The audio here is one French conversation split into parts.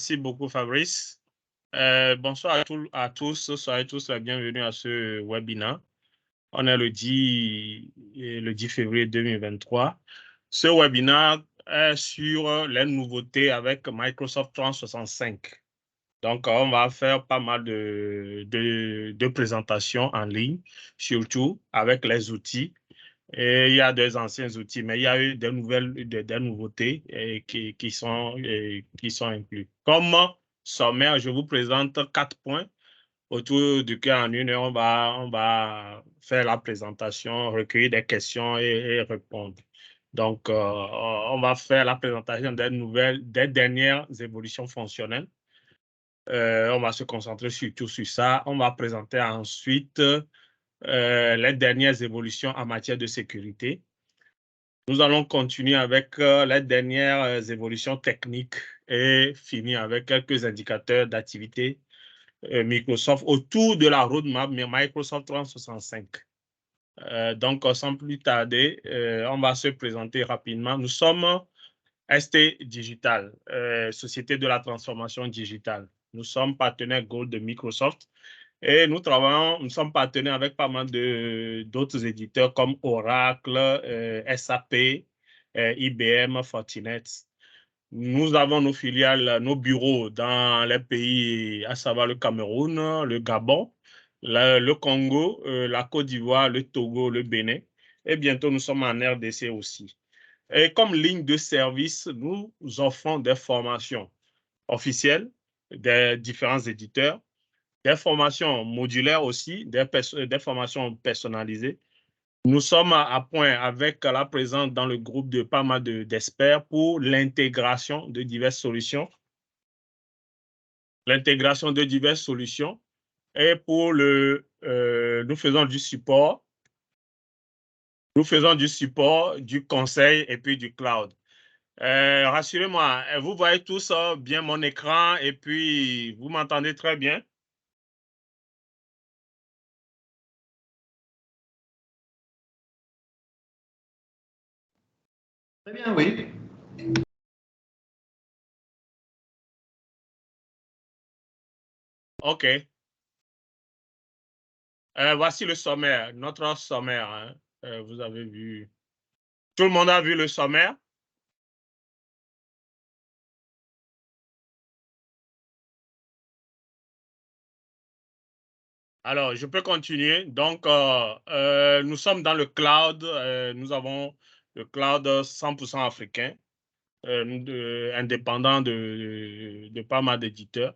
Merci beaucoup, Fabrice. Bonsoir à tous, soyez tous les bienvenus à ce webinaire. On est le 10 février 2023. Ce webinaire est sur les nouveautés avec Microsoft 365. Donc, on va faire pas mal de présentations en ligne, surtout avec les outils. Et il y a des anciens outils, mais il y a eu des nouveautés qui sont inclus. Comme sommaire, je vous présente 4 points autour duquel en une heure, on va faire la présentation, recueillir des questions et répondre. Donc, on va faire la présentation des dernières évolutions fonctionnelles. On va se concentrer surtout sur ça. On va présenter ensuite les dernières évolutions en matière de sécurité. Nous allons continuer avec les dernières évolutions techniques et finir avec quelques indicateurs d'activité Microsoft autour de la roadmap Microsoft 365. Donc, sans plus tarder, on va se présenter rapidement. Nous sommes ST Digital, Société de la transformation digitale. Nous sommes partenaires Gold de Microsoft. Et nous sommes partenaires avec pas mal d'autres éditeurs comme Oracle, SAP, IBM, Fortinet. Nous avons nos filiales, nos bureaux dans les pays, à savoir le Cameroun, le Gabon, le Congo, la Côte d'Ivoire, le Togo, le Bénin. Et bientôt, nous sommes en RDC aussi. Et comme ligne de service, nous offrons des formations officielles des différents éditeurs, des formations modulaires aussi, des formations personnalisées. Nous sommes à point avec la présence dans le groupe de pas mal d'experts pour l'intégration de diverses solutions. L'intégration de diverses solutions et pour nous faisons du support. Nous faisons du support, du conseil et puis du cloud. Rassurez-moi, vous voyez tous bien mon écran et puis vous m'entendez très bien? Très bien, oui. OK. Voici le sommaire, notre sommaire. Hein. Vous avez vu. Tout le monde a vu le sommaire? Alors, je peux continuer. Donc, nous sommes dans le cloud. Nous avons le cloud 100% africain, indépendant de pas mal d'éditeurs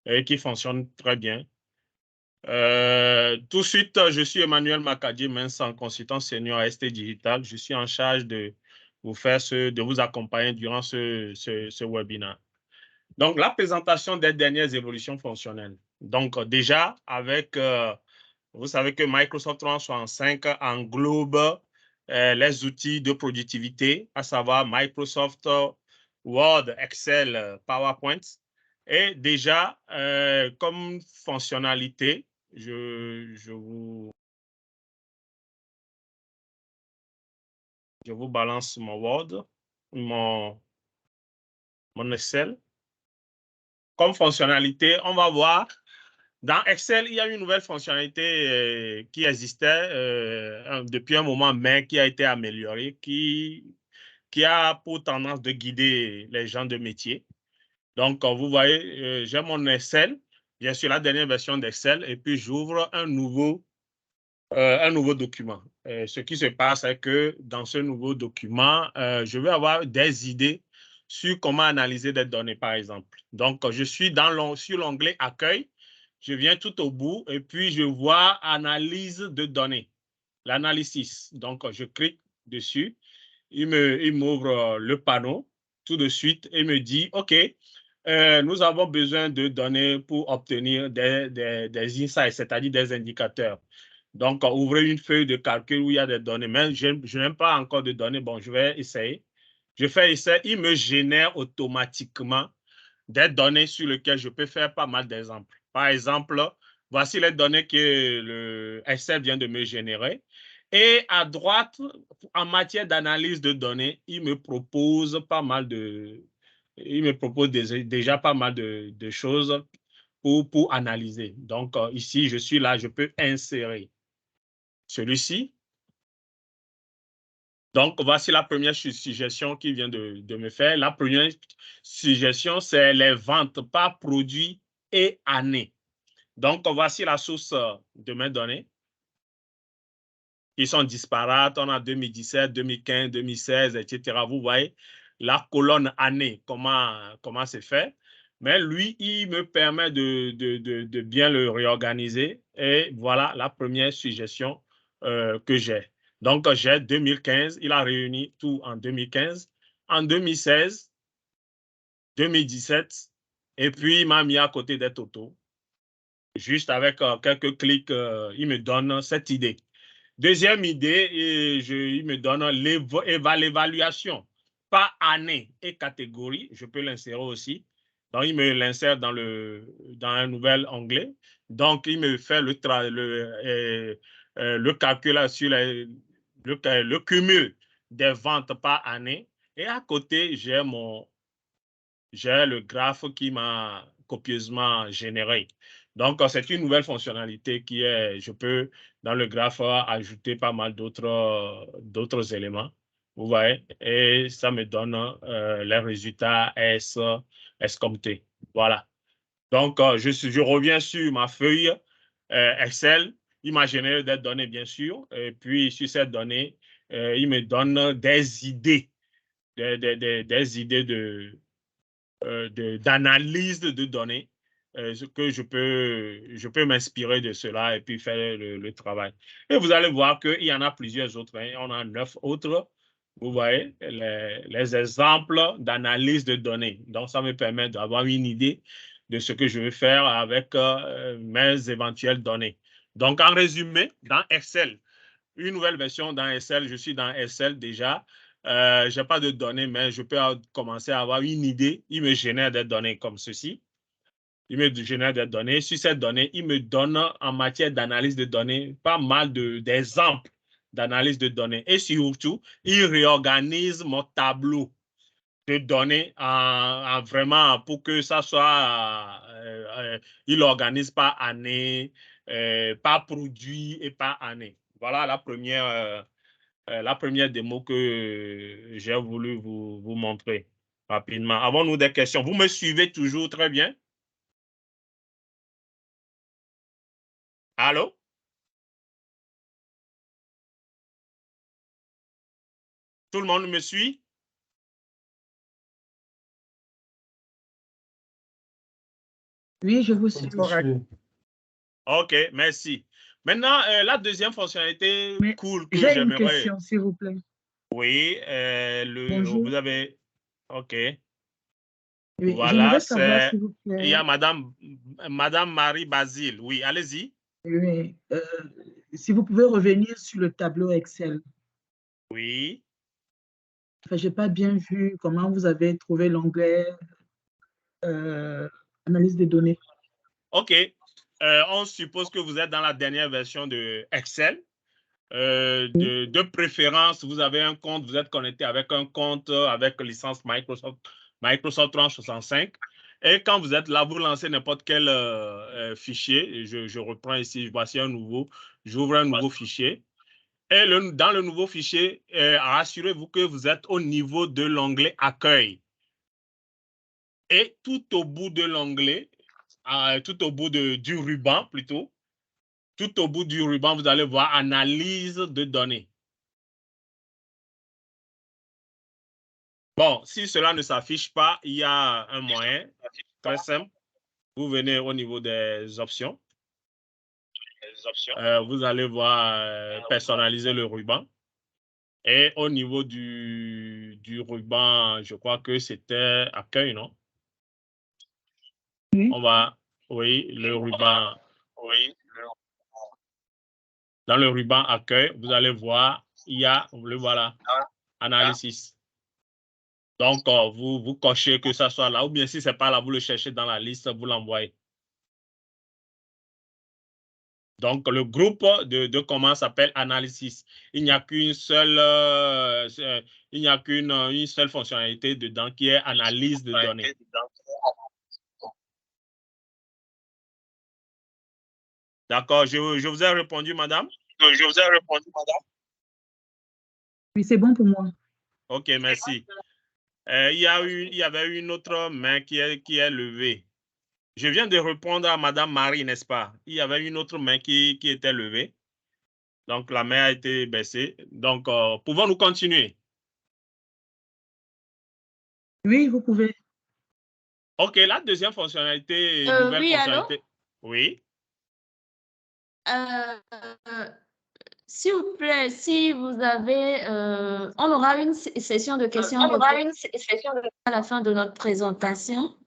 et qui fonctionne très bien. Tout de suite, je suis Emmanuel Makadji Mensah, consultant senior à ST Digital. Je suis en charge de vous accompagner durant ce webinaire. Donc, la présentation des dernières évolutions fonctionnelles. Donc, déjà, vous savez que Microsoft 365 englobe les outils de productivité, à savoir Microsoft Word, Excel, PowerPoint. Et déjà, comme fonctionnalité, je vous balance mon Word, mon Excel. Comme fonctionnalité, on va voir. Dans Excel, il y a une nouvelle fonctionnalité qui existait depuis un moment, mais qui a été améliorée, qui a pour tendance de guider les gens de métier. Donc, vous voyez, j'ai mon Excel, bien sûr la dernière version d'Excel, et puis j'ouvre un nouveau document. Ce qui se passe, c'est que dans ce nouveau document, je vais avoir des idées sur comment analyser des données, par exemple. Donc, je suis sur l'onglet Accueil. Je viens tout au bout et puis je vois Analyse de données, l'analysis. Donc, je clique dessus. Il m'ouvre le panneau tout de suite et me dit, OK, nous avons besoin de données pour obtenir des insights, c'est-à-dire des indicateurs. Donc, ouvrez une feuille de calcul où il y a des données, mais je n'aime pas encore de données. Bon, je vais essayer. Je fais essai, il me génère automatiquement des données sur lesquelles je peux faire pas mal d'exemples. Par exemple, voici les données que le Excel vient de me générer. Et à droite, en matière d'analyse de données, il me propose pas mal il me propose déjà pas mal de choses pour analyser. Donc, ici, je suis là, je peux insérer celui-ci. Donc, voici la première suggestion qu'il vient de me faire. La première suggestion, c'est les ventes par produit et année. Donc, voici la source de mes données. Ils sont disparates. On a 2017, 2015, 2016, etc. Vous voyez la colonne année, comment c'est fait. Mais lui, il me permet de bien le réorganiser. Et voilà la première suggestion que j'ai. Donc, j'ai 2015. Il a réuni tout en 2015. En 2016, 2017. Et puis, il m'a mis à côté des totaux. Juste avec quelques clics, il me donne cette idée. Deuxième idée, il me donne l'évaluation par année et catégorie. Je peux l'insérer aussi. Donc, il me l'insère dans un nouvel onglet. Donc, il me fait le calcul sur le cumul des ventes par année. Et à côté, j'ai le graphe qui m'a copieusement généré. Donc, c'est une nouvelle fonctionnalité qui est, je peux, dans le graphe, ajouter pas mal d'autres éléments. Vous voyez, et ça me donne les résultats escomptés. Voilà. Donc, je reviens sur ma feuille Excel. Il m'a généré des données, bien sûr. Et puis, sur ces données, il me donne des idées, des idées d'analyse de données, que je peux m'inspirer de cela et puis faire le travail. Et vous allez voir qu'il y en a plusieurs autres. Hein. On a 9 autres. Vous voyez les exemples d'analyse de données. Donc, ça me permet d'avoir une idée de ce que je vais faire avec mes éventuelles données. Donc, en résumé, dans Excel, une nouvelle version dans Excel, je suis dans Excel déjà. Je n'ai pas de données, mais je peux commencer à avoir une idée. Il me génère des données comme ceci. Il me génère des données. Sur ces données, il me donne en matière d'analyse de données pas mal d'exemples d'analyse de données. Et surtout, il réorganise mon tableau de données vraiment pour que ça soit, il organise par année, par produit et par année. Voilà la première démo que j'ai voulu vous montrer rapidement. Avons-nous des questions? Vous me suivez toujours très bien? Allô? Tout le monde me suit? Oui, je vous suis. OK, merci. Maintenant, la deuxième fonctionnalité Mais cool que j'ai une j'aimerais. question, s'il vous plaît. Oui, Bonjour. vous avez. OK. Oui, Voilà, j'aimerais savoir, s'il vous il y a plaît, Madame Marie Basile. Oui, allez-y. oui, si vous pouvez revenir sur le tableau Excel. Oui. Enfin, je n'ai pas bien vu comment vous avez trouvé l'onglet analyse des données. OK. On suppose que vous êtes dans la dernière version de Excel. De préférence, vous avez un compte, vous êtes connecté avec un compte avec licence Microsoft 365. Et quand vous êtes là, vous lancez n'importe quel fichier. Je reprends ici, voici un nouveau. J'ouvre un nouveau fichier. Et dans le nouveau fichier, rassurez-vous que vous êtes au niveau de l'onglet Accueil. Et tout au bout de l'onglet, tout au bout du ruban plutôt, tout au bout du ruban, vous allez voir Analyse de données. Bon, si cela ne s'affiche pas, il y a un moyen très simple. Vous venez au niveau des options. Vous allez voir personnaliser le ruban. Et au niveau du ruban, je crois que c'était accueil, non? Oui. On va, oui, le ruban. Dans le ruban accueil, vous allez voir, il y a, le voilà, analysis. Donc, vous cochez que ça soit là, ou bien si ce n'est pas là, vous le cherchez dans la liste, vous l'envoyez. Donc, le groupe de commandes s'appelle analysis. Il n'y a qu'une seule, une seule fonctionnalité dedans qui est analyse de données. D'accord, je vous ai répondu, madame? Je vous ai répondu, madame. Oui, c'est bon pour moi. OK, merci. Il y avait une autre main qui est levée. Je viens de répondre à madame Marie, n'est-ce pas? Il y avait une autre main qui était levée. Donc, la main a été baissée. Donc, pouvons-nous continuer? Oui, vous pouvez. OK, la deuxième fonctionnalité, nouvelle oui, fonctionnalité. allô? Oui. S'il vous plaît, si vous avez, on aura une session de questions à la fin de notre présentation.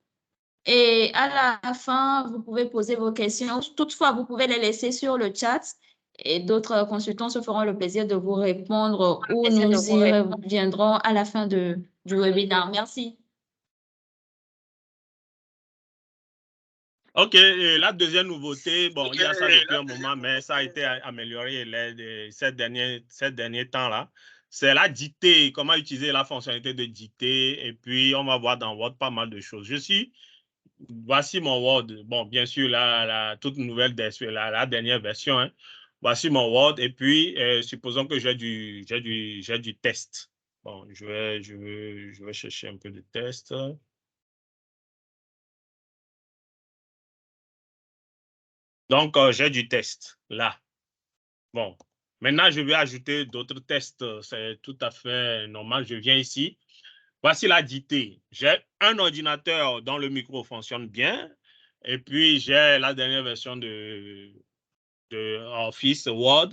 Et à la fin, vous pouvez poser vos questions. Toutefois, vous pouvez les laisser sur le chat et d'autres consultants se feront le plaisir de vous répondre ou nous y reviendrons à la fin du webinaire. Merci. OK, et la deuxième nouveauté, bon, il y a ça depuis un moment, mais ça a été amélioré ces derniers temps-là. C'est la dictée, comment utiliser la fonctionnalité de dictée. Et puis, on va voir dans Word pas mal de choses. Voici mon Word. Bon, bien sûr, la toute nouvelle, la dernière version. Hein. Voici mon Word. Et puis, supposons que j'ai du test. Bon, je vais chercher un peu de test. Donc, j'ai du test là. Bon, maintenant, je vais ajouter d'autres tests. C'est tout à fait normal. Je viens ici. Voici la dictée. J'ai un ordinateur dont le micro fonctionne bien. Et puis, j'ai la dernière version de Office Word.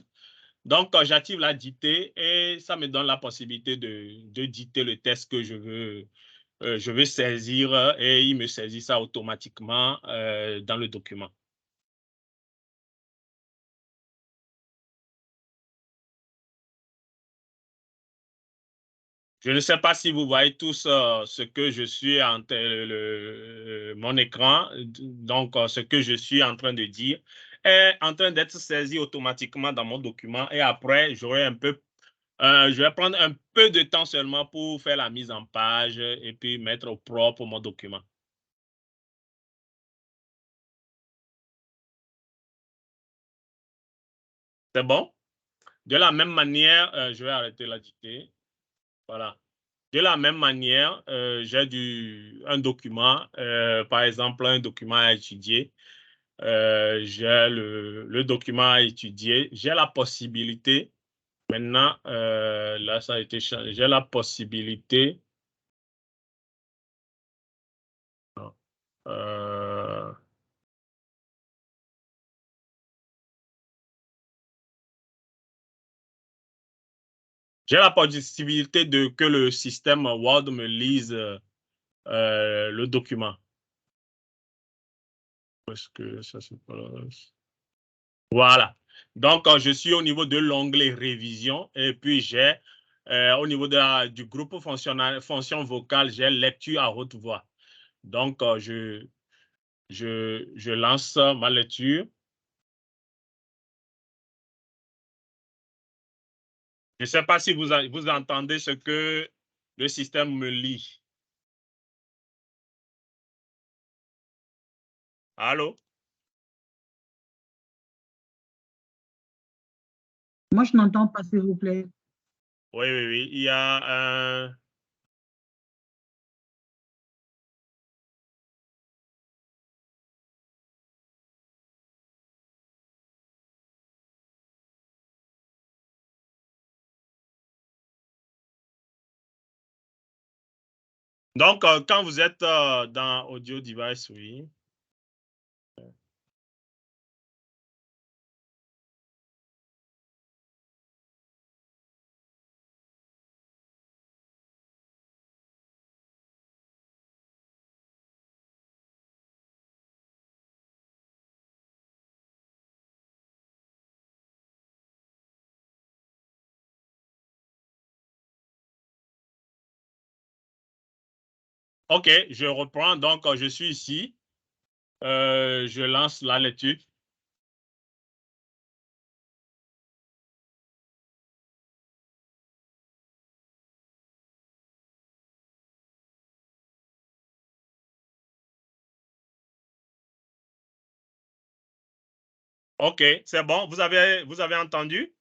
Donc, j'active la dictée et ça me donne la possibilité de dicter le test que je veux saisir et il me saisit ça automatiquement dans le document. Je ne sais pas si vous voyez tous ce que je suis mon écran, donc ce que je suis en train de dire est en train d'être saisi automatiquement dans mon document et après, je vais prendre un peu de temps seulement pour faire la mise en page et puis mettre au propre mon document. C'est bon? De la même manière, je vais arrêter la dictée. Voilà. De la même manière, j'ai un document, par exemple, un document à étudier. J'ai le document à étudier. J'ai la possibilité, maintenant, là, ça a été changé. J'ai la possibilité. Euh, j'ai la possibilité que le système Word me lise le document. Est-ce que ça se passe? Voilà. Donc, je suis au niveau de l'onglet révision et puis j'ai au niveau du groupe fonction vocale, j'ai lecture à haute voix. Donc, je lance ma lecture. Je ne sais pas si vous entendez ce que le système me lit. Allô? Moi, je n'entends pas, s'il vous plaît. Oui, oui, oui. Il y a un... Donc, quand vous êtes dans Audio Device, oui. OK, je reprends. Donc, je suis ici. Je lance la lecture. OK, c'est bon. Vous avez entendu?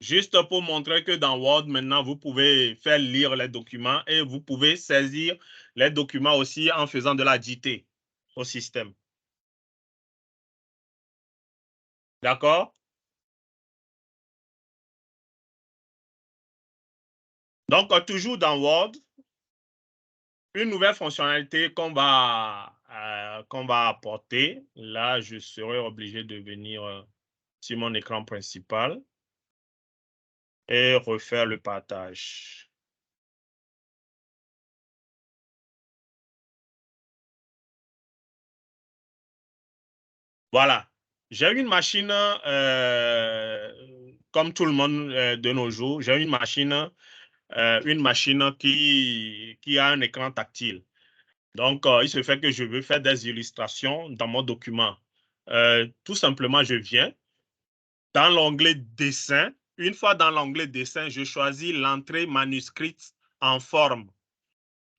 Juste pour montrer que dans Word, maintenant, vous pouvez faire lire les documents et vous pouvez saisir les documents aussi en faisant de la dictée au système. D'accord? Donc, toujours dans Word, une nouvelle fonctionnalité qu'on va apporter. Là, je serai obligé de venir sur mon écran principal et refaire le partage. Voilà. J'ai une machine, comme tout le monde de nos jours, j'ai une machine qui a un écran tactile. Donc, il se fait que je veux faire des illustrations dans mon document. Tout simplement, je viens dans l'onglet dessin. Une fois dans l'onglet dessin, je choisis l'entrée manuscrite en forme.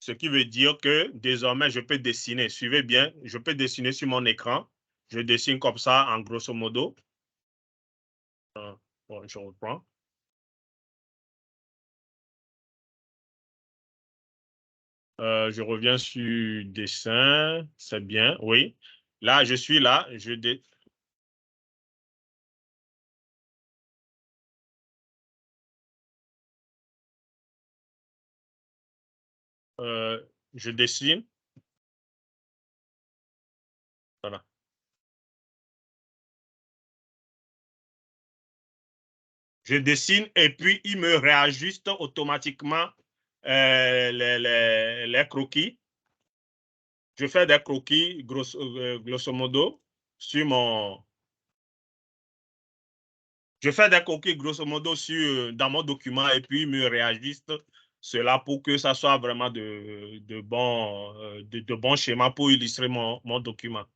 Ce qui veut dire que désormais, je peux dessiner. Suivez bien, je peux dessiner sur mon écran. Je dessine comme ça, en grosso modo. Bon, je reprends. Je reviens sur dessin. C'est bien, oui. Là, je suis là. Je dessine. Voilà. Je dessine et puis il me réajuste automatiquement les croquis. Je fais des croquis grosso modo sur mon... Je fais des croquis grosso modo dans mon document et puis il me réajuste cela pour que ça soit vraiment de bons schémas pour illustrer mon document.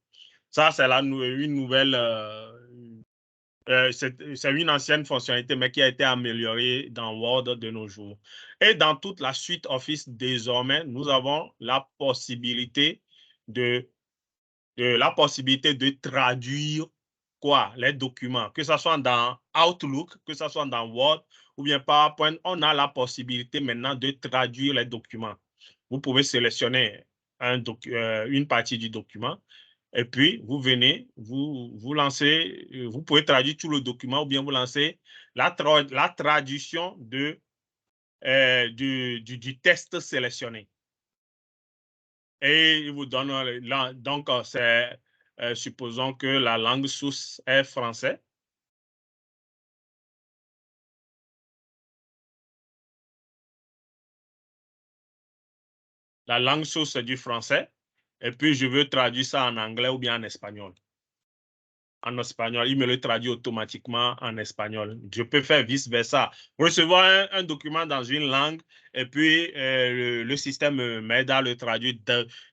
Ça, c'est une nouvelle... c'est une ancienne fonctionnalité, mais qui a été améliorée dans Word de nos jours. Et dans toute la suite Office, désormais, nous avons la possibilité de traduire les documents, que ce soit dans Outlook, que ce soit dans Word ou bien PowerPoint. On a la possibilité maintenant de traduire les documents. Vous pouvez sélectionner une partie du document. Et puis, vous venez, vous lancez, vous pouvez traduire tout le document ou bien vous lancez la traduction du texte sélectionné. Et il vous donne, donc, supposons que la langue source est français. La langue source est du français. Et puis, je veux traduire ça en anglais ou bien en espagnol. En espagnol, il me le traduit automatiquement en espagnol. Je peux faire vice-versa. Recevoir un document dans une langue et puis le système m'aide à le traduire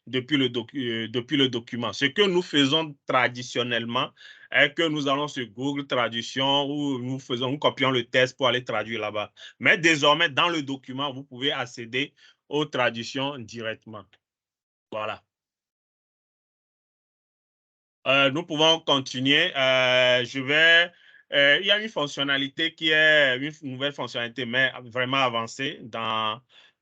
depuis le document. Ce que nous faisons traditionnellement est que nous allons sur Google Traduction ou nous copions le texte pour aller traduire là-bas. Mais désormais, dans le document, vous pouvez accéder aux traductions directement. Voilà. Nous pouvons continuer. Il y a une fonctionnalité qui est une nouvelle fonctionnalité, mais vraiment avancée dans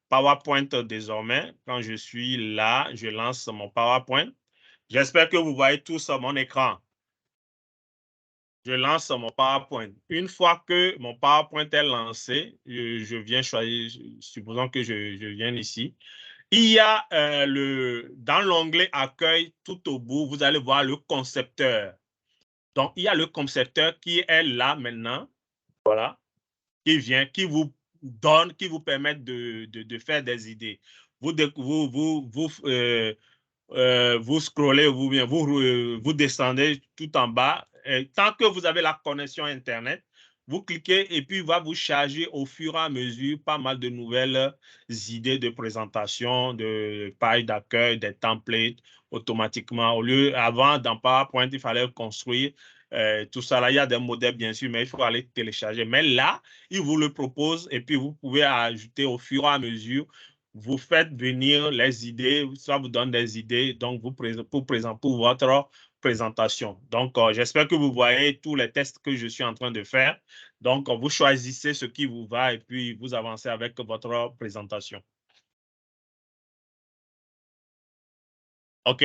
PowerPoint désormais. Quand je suis là, je lance mon PowerPoint. J'espère que vous voyez tous mon écran. Je lance mon PowerPoint. Une fois que mon PowerPoint est lancé, je viens choisir, supposons que je viens ici. Il y a dans l'onglet Accueil, tout au bout, vous allez voir le concepteur. Donc, il y a le concepteur qui est là maintenant, voilà, qui vient, qui vous donne, qui vous permet de faire des idées. Vous scrollez, vous descendez tout en bas. Et tant que vous avez la connexion Internet, vous cliquez et puis il va vous charger au fur et à mesure pas mal de nouvelles idées de présentation, de pages d'accueil, des templates automatiquement. Avant, dans PowerPoint, il fallait construire tout ça. Là, il y a des modèles, bien sûr, mais il faut aller télécharger. Mais là, il vous le propose et puis vous pouvez ajouter au fur et à mesure vous faites venir les idées, ça vous donne des idées donc pour votre présentation. Donc, j'espère que vous voyez tous les tests que je suis en train de faire. Donc, vous choisissez ce qui vous va et puis vous avancez avec votre présentation. OK?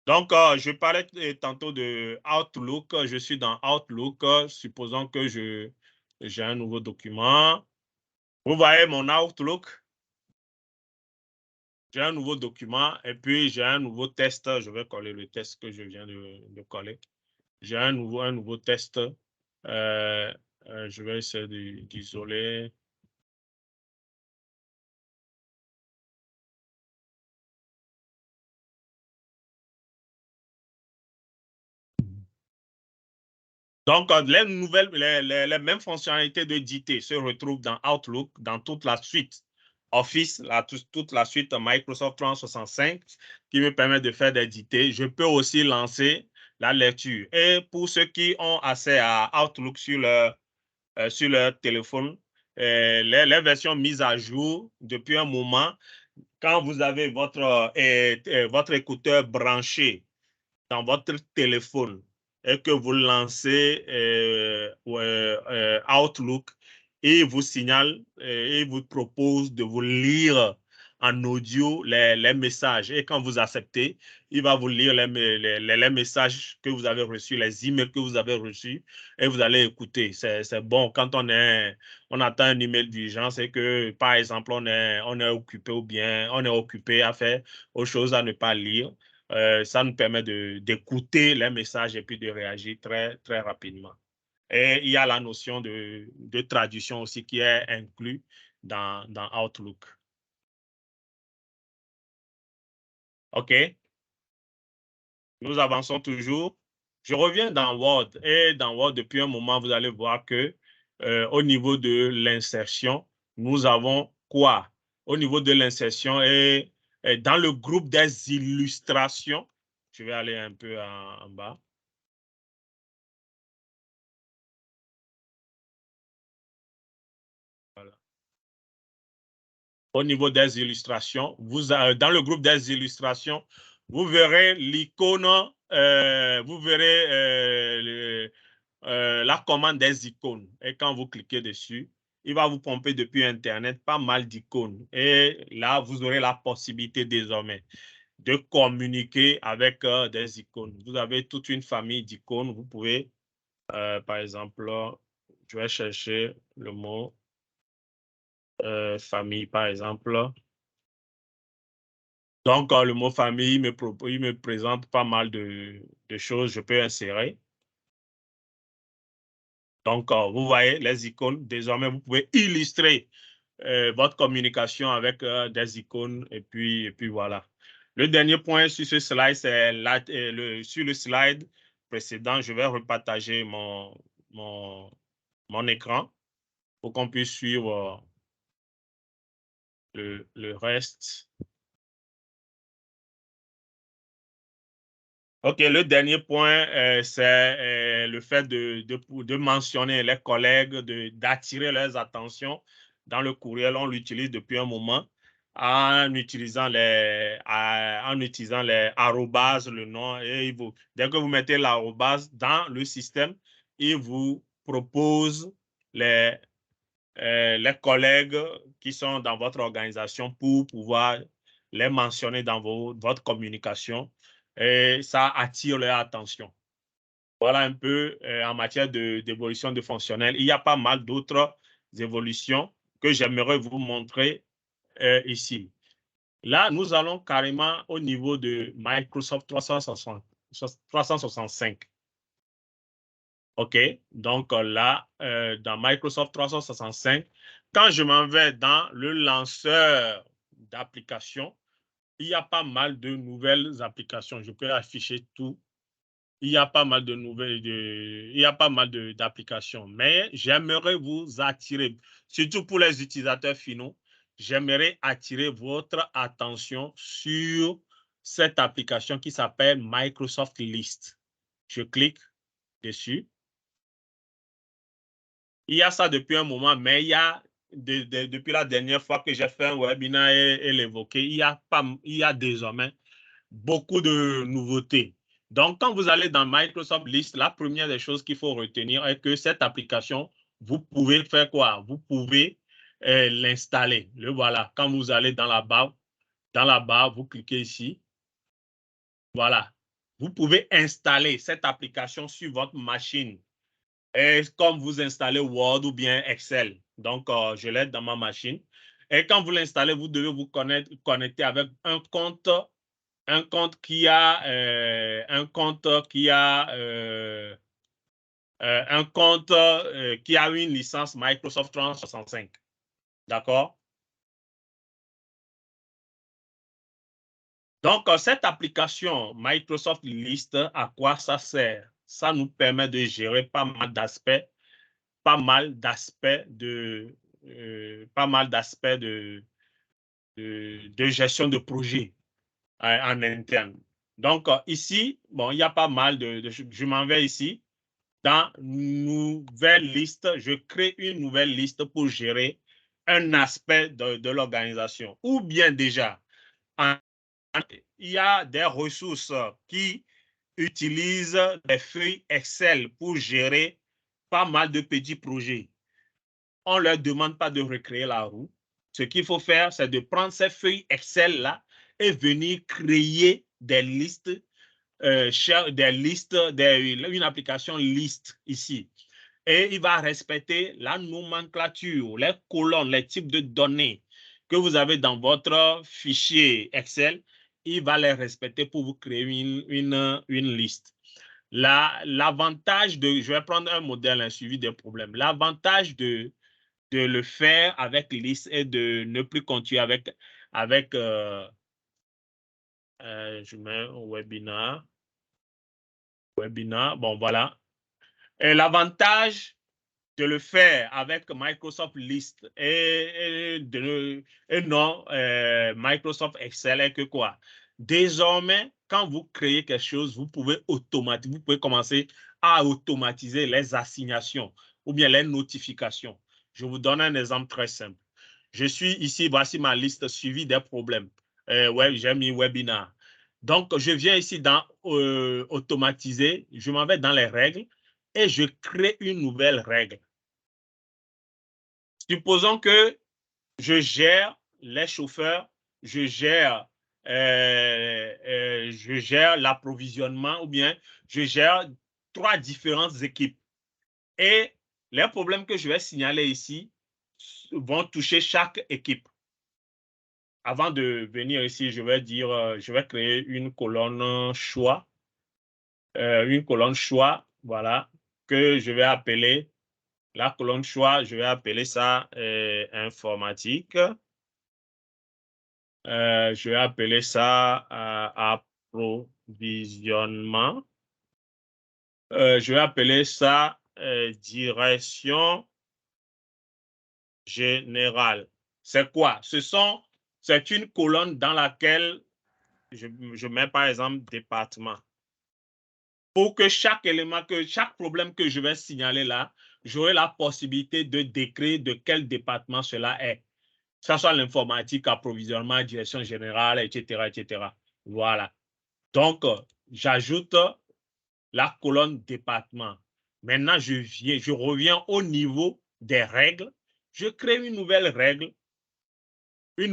Donc, je parlais tantôt de Outlook. Je suis dans Outlook. Supposons que j'ai un nouveau document. Vous voyez mon Outlook? J'ai un nouveau document et puis j'ai un nouveau test. Je vais coller le test que je viens de coller. J'ai un nouveau test. Je vais essayer d'isoler. Donc, les mêmes fonctionnalités de DT se retrouvent dans Outlook, dans toute la suite Office, toute la suite Microsoft 365 qui me permet de faire des DT. Je peux aussi lancer la lecture. Et pour ceux qui ont accès à Outlook sur leur téléphone, les versions mises à jour depuis un moment, quand vous avez votre écouteur branché dans votre téléphone et que vous lancez Outlook, et vous signale et vous propose de vous lire en audio les messages. Et quand vous acceptez, il va vous lire les messages que vous avez reçus, les emails que vous avez reçus, et vous allez écouter. C'est bon quand on attend un email d'urgence et que, par exemple, on est occupé ou bien on est occupé à faire autre chose à ne pas lire. Ça nous permet d'écouter les messages et puis de réagir très, très rapidement. Et il y a la notion de traduction aussi qui est inclue dans Outlook. OK? Nous avançons toujours. Je reviens dans Word. Et dans Word, depuis un moment, vous allez voir que au niveau de l'insertion, nous avons quoi? Au niveau de l'insertion et dans le groupe des illustrations, je vais aller un peu en bas. Voilà. Au niveau des illustrations, dans le groupe des illustrations, vous verrez l'icône, vous verrez la commande des icônes. Et quand vous cliquez dessus, il va vous pomper depuis Internet pas mal d'icônes. Et là, vous aurez la possibilité désormais de communiquer avec des icônes. Vous avez toute une famille d'icônes. Vous pouvez, par exemple, je vais chercher le mot famille, par exemple. Donc, le mot famille, il me présente pas mal de choses. Je peux insérer. Donc, vous voyez les icônes. Désormais, vous pouvez illustrer votre communication avec des icônes. Et puis voilà. Le dernier point sur ce slide, c'est sur le slide précédent. Je vais repartager mon écran pour qu'on puisse suivre le reste. OK, le dernier point, c'est le fait de mentionner les collègues, d'attirer leurs attentions dans le courriel. On l'utilise depuis un moment en utilisant les arrobas, le nom. Et dès que vous mettez l'arrobas dans le système, il vous propose les collègues qui sont dans votre organisation pour pouvoir les mentionner dans votre communication. Et ça attire leur attention. Voilà un peu en matière d'évolution de fonctionnel. Il y a pas mal d'autres évolutions que j'aimerais vous montrer ici. Là, nous allons carrément au niveau de Microsoft 365. OK, donc là, dans Microsoft 365, quand je m'en vais dans le lanceur d'applications, il y a pas mal de nouvelles applications. Je peux afficher tout. Il y a pas mal d'applications. Mais j'aimerais vous attirer, surtout pour les utilisateurs finaux, j'aimerais attirer votre attention sur cette application qui s'appelle Microsoft List. Je clique dessus. Il y a ça depuis un moment, mais il y a, depuis la dernière fois que j'ai fait un webinaire et l'évoquer, il y a désormais beaucoup de nouveautés. Donc, quand vous allez dans Microsoft List, la première des choses qu'il faut retenir est que cette application, vous pouvez faire quoi? Vous pouvez l'installer. Le voilà. Quand vous allez dans la barre, vous cliquez ici. Voilà. Vous pouvez installer cette application sur votre machine. Et comme vous installez Word ou bien Excel. Donc, je l'ai dans ma machine. Et quand vous l'installez, vous devez vous connecter avec un compte qui a une licence Microsoft 365. D'accord? Donc, cette application Microsoft List, à quoi ça sert? Ça nous permet de gérer pas mal d'aspects de gestion de projet en interne. Donc, ici, bon, il y a pas mal je m'en vais ici. Dans nouvelle liste, je crée une nouvelle liste pour gérer un aspect de l'organisation. Ou bien déjà, il y a des ressources qui utilisent des feuilles Excel pour gérer pas mal de petits projets. On ne leur demande pas de recréer la roue. Ce qu'il faut faire, c'est de prendre ces feuilles Excel-là et venir créer des listes, une application liste ici. Et il va respecter la nomenclature, les colonnes, les types de données que vous avez dans votre fichier Excel. Il va les respecter pour vous créer une liste. L'avantage je vais prendre un modèle, un suivi des problèmes. L'avantage de le faire avec liste et de ne plus continuer avec je mets un webinar. Bon, voilà. Et l'avantage de le faire avec Microsoft List et non Microsoft Excel est que quoi? Désormais, quand vous créez quelque chose, vous pouvez commencer à automatiser les assignations ou bien les notifications. Je vous donne un exemple très simple. Je suis ici, voici ma liste suivie des problèmes. Ouais, j'ai mis webinar. Donc, je viens ici dans automatiser, je m'en vais dans les règles et je crée une nouvelle règle. Supposons que je gère les chauffeurs, je gère l'approvisionnement ou bien je gère 3 différentes équipes. Et les problèmes que je vais signaler ici vont toucher chaque équipe. Avant de venir ici, je vais créer une colonne choix. Voilà, que je vais appeler la colonne choix, je vais appeler ça informatique. Je vais appeler ça approvisionnement. Je vais appeler ça direction générale. C'est quoi? C'est une colonne dans laquelle je mets par exemple département. Pour que chaque problème que je vais signaler là, j'aurai la possibilité de décrire de quel département cela est. Que ce soit l'informatique, approvisionnement, direction générale, etc., etc. Voilà. Donc, j'ajoute la colonne département. Maintenant, je reviens au niveau des règles. Je crée une nouvelle règle et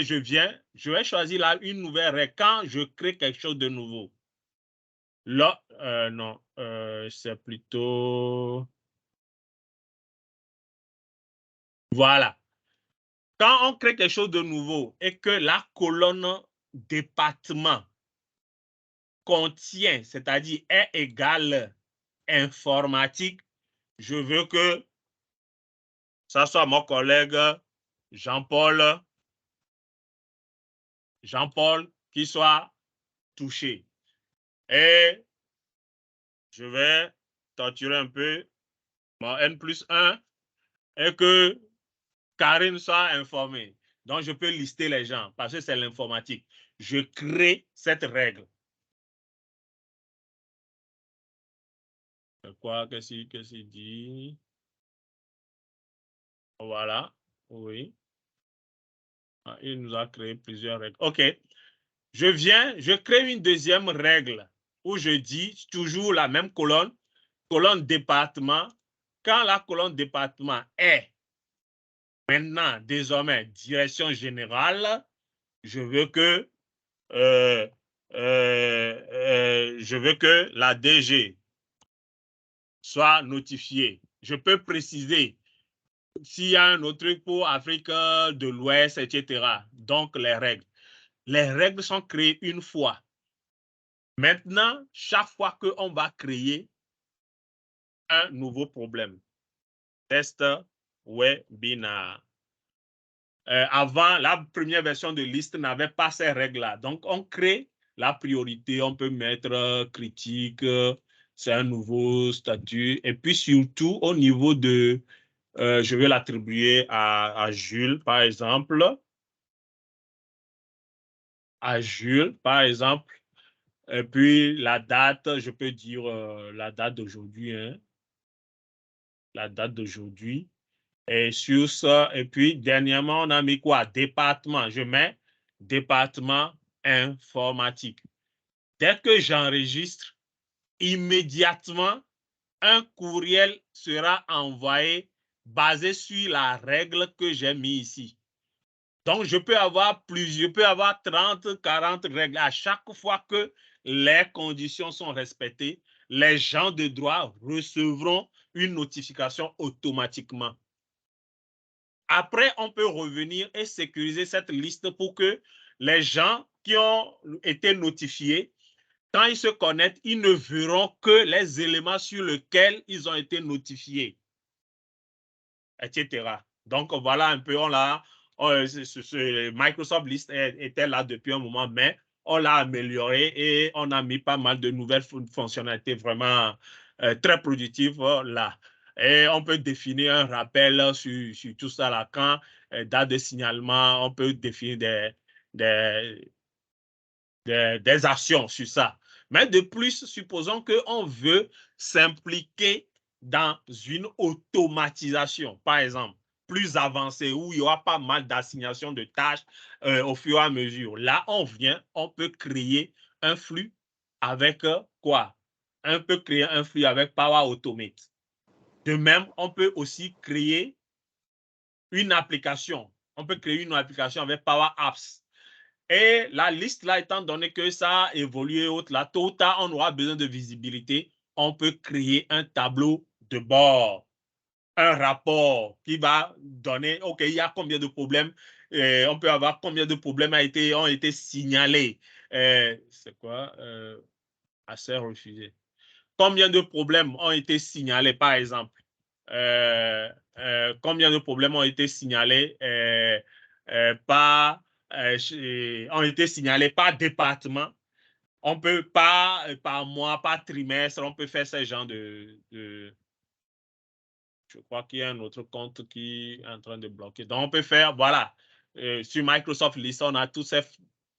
je vais choisir là une nouvelle règle quand je crée quelque chose de nouveau. Là, non, c'est plutôt... Voilà. Quand on crée quelque chose de nouveau et que la colonne département contient, c'est-à-dire est égale informatique, je veux que ça soit mon collègue Jean-Paul qui soit touché. Et je vais torturer un peu mon N+1 et que Karine soit informée. Donc, je peux lister les gens parce que c'est l'informatique. Je crée cette règle. Quoi, qu'est-ce qu'il dit? Voilà, oui. Ah, il nous a créé plusieurs règles. OK. Je crée une deuxième règle où je dis toujours la même colonne, colonne département. Quand la colonne département est maintenant, désormais, direction générale, je veux que la DG soit notifiée. Je peux préciser s'il y a un autre truc pour Afrique de l'Ouest, etc. Donc, les règles. Les règles sont créées une fois. Maintenant, chaque fois qu'on va créer un nouveau problème, test webinar. Avant, la première version de liste n'avait pas ces règles-là. Donc, on crée la priorité, on peut mettre critique, c'est un nouveau statut. Et puis, surtout, au niveau de, je vais l'attribuer à Jules, par exemple. À Jules, par exemple. Et puis, la date, je peux dire la date d'aujourd'hui. Hein. La date d'aujourd'hui. Et sur ça, et puis, dernièrement, on a mis quoi? Département. Je mets département informatique. Dès que j'enregistre, immédiatement, un courriel sera envoyé basé sur la règle que j'ai mis ici. Donc, je peux avoir 30, 40 règles. À chaque fois que les conditions sont respectées, les gens de droit recevront une notification automatiquement. Après, on peut revenir et sécuriser cette liste pour que les gens qui ont été notifiés, quand ils se connectent, ils ne verront que les éléments sur lesquels ils ont été notifiés, etc. Donc, voilà un peu, Microsoft List était là depuis un moment, mais on l'a amélioré et on a mis pas mal de nouvelles fonctionnalités vraiment très productives là. Et on peut définir un rappel sur tout ça là. Quand date de signalement, on peut définir des actions sur ça. Mais de plus, supposons qu'on veut s'impliquer dans une automatisation, par exemple, plus avancée, où il y aura pas mal d'assignations de tâches au fur et à mesure. Là, on peut créer un flux avec quoi? On peut créer un flux avec Power Automate. De même, on peut aussi créer une application. On peut créer une application avec Power Apps. Et la liste, là, étant donné que ça a évolué, là, tôt ou tard, on aura besoin de visibilité. On peut créer un tableau de bord, un rapport qui va donner, OK, il y a combien de problèmes, on peut avoir combien de problèmes ont été signalés. C'est quoi? Assez refusé. Combien de problèmes ont été signalés, par exemple? Combien de problèmes ont été signalés ont été signalés par département. On peut pas par mois, par trimestre, on peut faire ce genre de je crois qu'il y a un autre compte qui est en train de bloquer. Donc, on peut faire, voilà, sur Microsoft List, on a toutes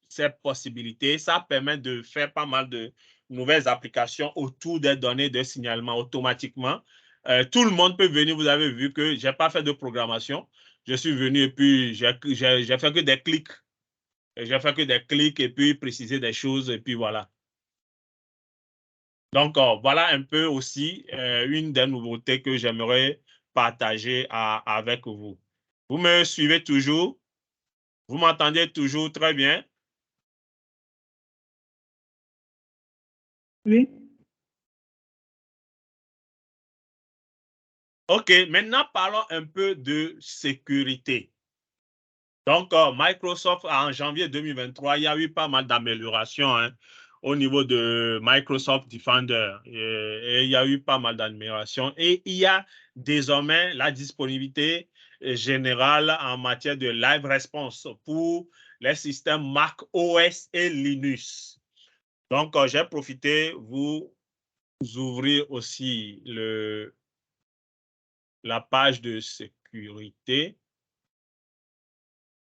ces possibilités. Ça permet de faire pas mal de nouvelles applications autour des données de signalement automatiquement. Tout le monde peut venir. Vous avez vu que je n'ai pas fait de programmation. Je suis venu et puis j'ai fait que des clics. J'ai fait que des clics et puis préciser des choses et puis voilà. Donc, voilà un peu aussi une des nouveautés que j'aimerais partager avec vous. Vous me suivez toujours? Vous m'entendez toujours très bien? Oui. OK, maintenant parlons un peu de sécurité. Donc, Microsoft, en janvier 2023, il y a eu pas mal d'améliorations au niveau de Microsoft Defender. Et il y a eu pas mal d'améliorations. Et il y a désormais la disponibilité générale en matière de live response pour les systèmes Mac OS et Linux. Donc, j'ai profité, vous ouvrez aussi la page de sécurité.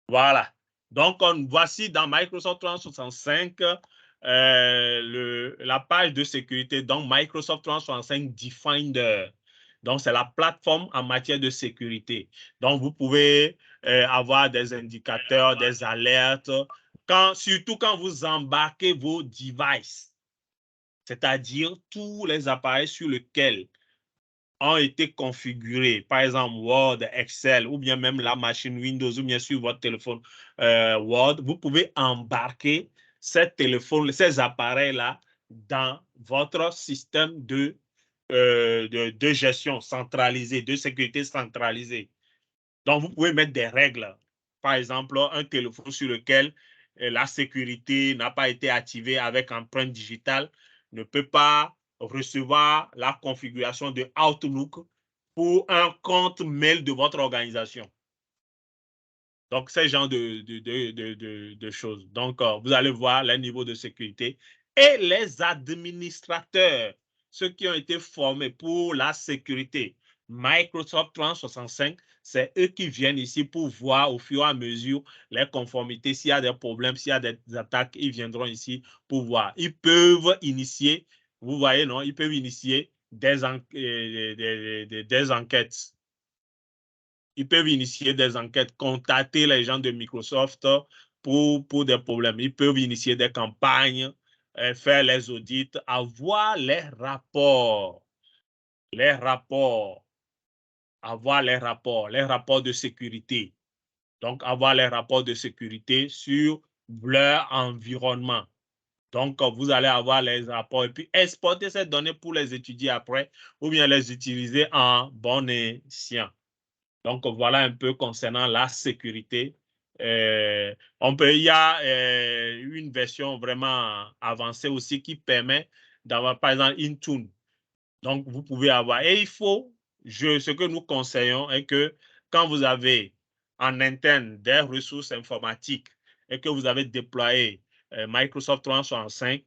Voilà. Donc, voici dans Microsoft 365 la page de sécurité. Donc, Microsoft 365 Defender. Donc, c'est la plateforme en matière de sécurité. Donc, vous pouvez avoir des indicateurs, des alertes, surtout quand vous embarquez vos devices, c'est-à-dire tous les appareils sur lesquels ont été configurés, par exemple Word, Excel, ou bien même la machine Windows, ou bien sur votre téléphone Word, vous pouvez embarquer ces appareils-là dans votre système de gestion centralisée, de sécurité centralisée. Donc, vous pouvez mettre des règles. Par exemple, un téléphone sur lequel la sécurité n'a pas été activée avec empreinte digitale ne peut pas recevoir la configuration de Outlook pour un compte mail de votre organisation. Donc, ce genre de choses. Donc, vous allez voir les niveaux de sécurité et les administrateurs, ceux qui ont été formés pour la sécurité. Microsoft 365, c'est eux qui viennent ici pour voir au fur et à mesure les conformités. S'il y a des problèmes, s'il y a des attaques, ils viendront ici pour voir. Ils peuvent initier, vous voyez, non? Ils peuvent initier des enquêtes. Ils peuvent initier des enquêtes, contacter les gens de Microsoft pour des problèmes. Ils peuvent initier des campagnes, faire les audits, avoir les rapports, avoir les rapports de sécurité. Donc, avoir les rapports de sécurité sur leur environnement. Donc, vous allez avoir les rapports et puis exporter ces données pour les étudier après ou bien les utiliser en bon escient. Donc, voilà un peu concernant la sécurité. Il y a une version vraiment avancée aussi qui permet d'avoir, par exemple, Intune. Donc, vous pouvez avoir. Et il faut, ce que nous conseillons est que quand vous avez en interne des ressources informatiques et que vous avez déployé Microsoft 365,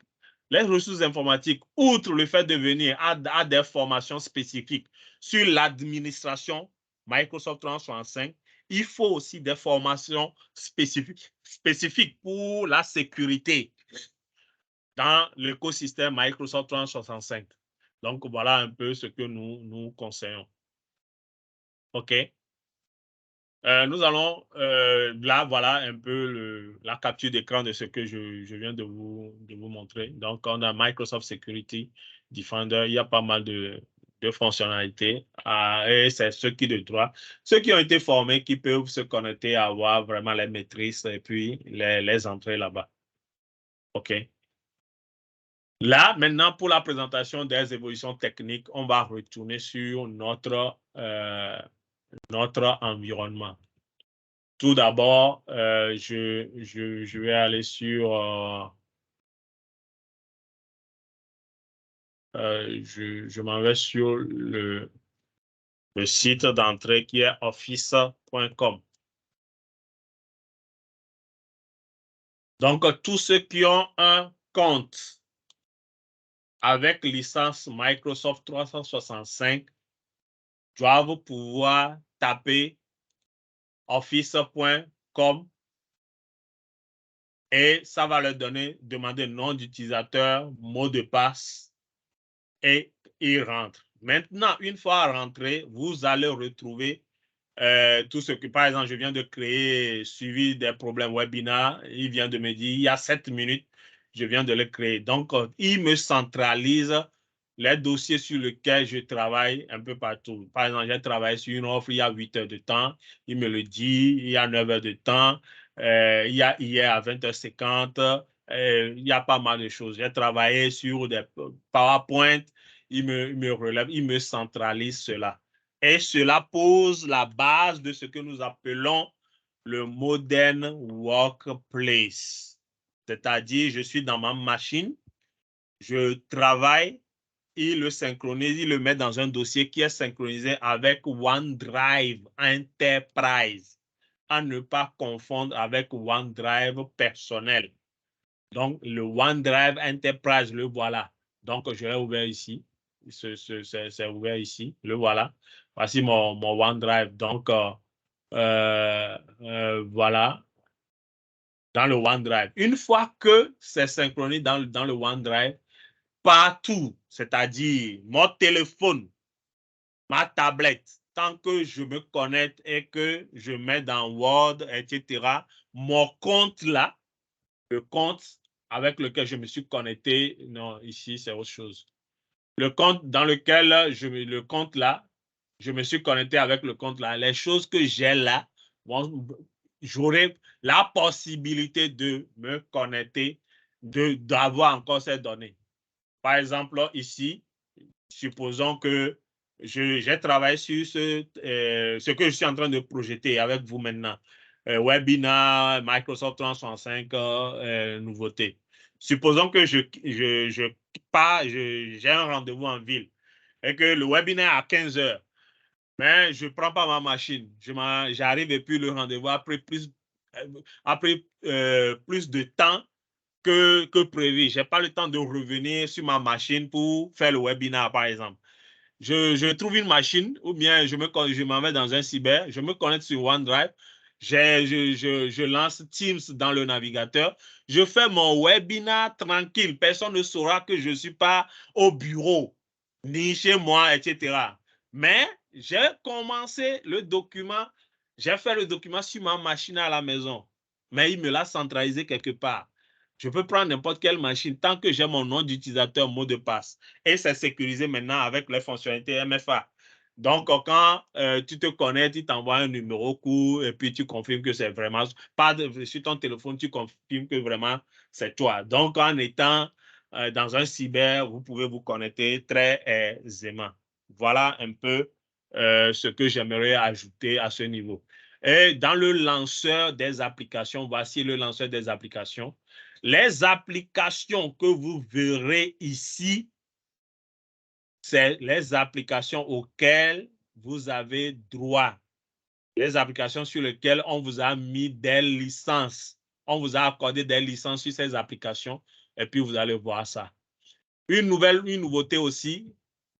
les ressources informatiques, outre le fait de venir à des formations spécifiques sur l'administration Microsoft 365, il faut aussi des formations spécifiques pour la sécurité dans l'écosystème Microsoft 365. Donc, voilà un peu ce que nous conseillons. OK. Nous allons, là, voilà un peu la capture d'écran de ce que je viens de vous montrer. Donc, on a Microsoft Security Defender. Il y a pas mal de fonctionnalités. Et c'est ceux qui de droit. Ceux qui ont été formés, qui peuvent se connecter, avoir vraiment les maîtrises et puis les entrées là-bas. OK. Là, maintenant, pour la présentation des évolutions techniques, on va retourner sur notre environnement. Tout d'abord, je vais aller sur... je m'en vais sur le site d'entrée qui est office.com. Donc, tous ceux qui ont un compte avec licence Microsoft 365 doivent pouvoir taper office.com et ça va leur demander nom d'utilisateur, mot de passe et ils rentrent. Maintenant, une fois rentré, vous allez retrouver tout ce que, par exemple, je viens de créer, suivi des problèmes webinaires. Il vient de me dire, il y a 7 minutes, je viens de le créer. Donc, il me centralise les dossiers sur lesquels je travaille un peu partout. Par exemple, j'ai travaillé sur une offre il y a 8 heures de temps. Il me le dit, il y a 9 heures de temps. Il y a hier à 20h50. Il y a pas mal de choses. J'ai travaillé sur des PowerPoint. Il me relève, il me centralise cela. Et cela pose la base de ce que nous appelons le Modern Workplace. C'est-à-dire, je suis dans ma machine, je travaille, il le synchronise, il le met dans un dossier qui est synchronisé avec OneDrive Enterprise, à ne pas confondre avec OneDrive personnel. Donc, le OneDrive Enterprise, le voilà. Donc, je l'ai ouvert ici. C'est ouvert ici. Le voilà. Voici mon OneDrive. Donc, voilà. Dans le OneDrive. Une fois que c'est synchronisé dans le OneDrive, partout, c'est-à-dire mon téléphone, ma tablette, tant que je me connecte et que je mets dans Word, etc., mon compte là, le compte avec lequel je me suis connecté, non, ici, c'est autre chose. Le compte dans lequel le compte là, je me suis connecté avec le compte là. Les choses que j'ai là, bon, j'aurai la possibilité de me connecter, d'avoir encore ces données. Par exemple, ici, supposons que j'ai travaillé sur ce que je suis en train de projeter avec vous maintenant. Webinar, Microsoft 365, nouveautés. Supposons que j'ai un rendez-vous en ville et que le webinaire à 15 heures, mais je ne prends pas ma machine. J'arrive et puis le rendez-vous après plus de temps que prévu. Je n'ai pas le temps de revenir sur ma machine pour faire le webinaire, par exemple. Je trouve une machine ou bien je m'en vais dans un cyber, je me connecte sur OneDrive, je lance Teams dans le navigateur, je fais mon webinaire tranquille. Personne ne saura que je ne suis pas au bureau, ni chez moi, etc. Mais j'ai commencé le document, j'ai fait le document sur ma machine à la maison, mais il me l'a centralisé quelque part. Je peux prendre n'importe quelle machine tant que j'ai mon nom d'utilisateur, mot de passe. Et c'est sécurisé maintenant avec les fonctionnalités MFA. Donc, quand tu te connectes, il t'envoie un numéro court et puis tu confirmes que c'est vraiment, sur ton téléphone, tu confirmes que vraiment c'est toi. Donc, en étant dans un cyber, vous pouvez vous connecter très aisément. Voilà un peu ce que j'aimerais ajouter à ce niveau. Et dans le lanceur des applications, voici le lanceur des applications. Les applications que vous verrez ici, c'est les applications auxquelles vous avez droit. Les applications sur lesquelles on vous a mis des licences. On vous a accordé des licences sur ces applications et puis vous allez voir ça. Une nouveauté aussi,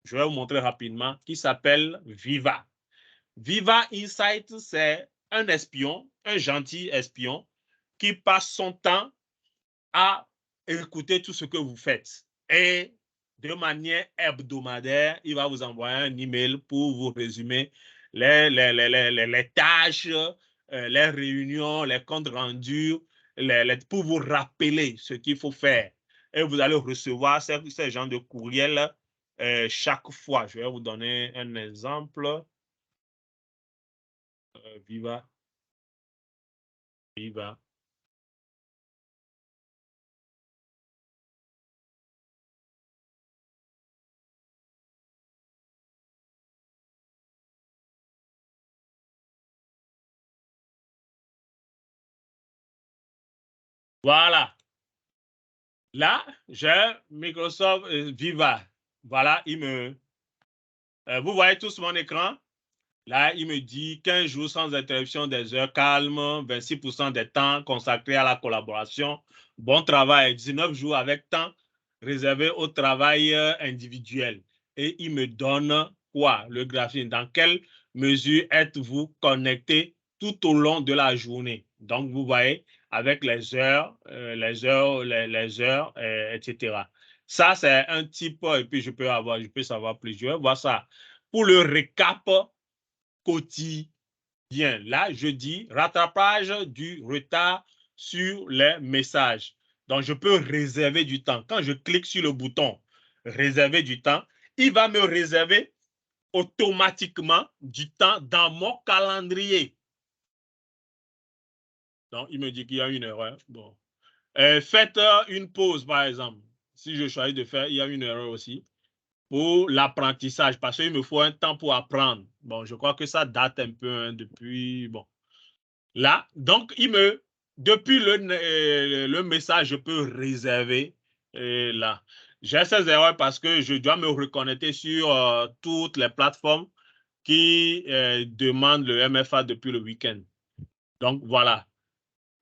je vais vous montrer rapidement, qui s'appelle Viva. Viva Insight, c'est un espion, un gentil espion qui passe son temps à écouter tout ce que vous faites. Et de manière hebdomadaire, il va vous envoyer un email pour vous résumer les tâches, les réunions, les comptes rendus, pour vous rappeler ce qu'il faut faire. Et vous allez recevoir ces genres de courriels chaque fois. Je vais vous donner un exemple. Viva. Voilà. Là, j'ai Microsoft Viva. Voilà, vous voyez tous mon écran. Là, il me dit 15 jours sans interruption, des heures calmes, 26% des temps consacrés à la collaboration, bon travail, 19 jours avec temps réservé au travail individuel. Et il me donne quoi? Le graphique. Dans quelle mesure êtes-vous connecté tout au long de la journée? Donc, vous voyez, avec les heures, etc. Ça, c'est un type, et puis je peux savoir plus. Je vais voir ça. Pour le récap quotidien. Là, je dis rattrapage du retard sur les messages. Donc, je peux réserver du temps. Quand je clique sur le bouton réserver du temps, il va me réserver automatiquement du temps dans mon calendrier. Donc, il me dit qu'il y a une erreur. Bon. Faites une pause, par exemple. Si je choisis de faire, il y a une erreur aussi. Pour l'apprentissage, parce qu'il me faut un temps pour apprendre. Bon, je crois que ça date un peu depuis... Bon. Là, donc, depuis le message, je peux réserver là. J'ai ces erreurs parce que je dois me reconnecter sur toutes les plateformes qui demandent le MFA depuis le week-end. Donc, voilà.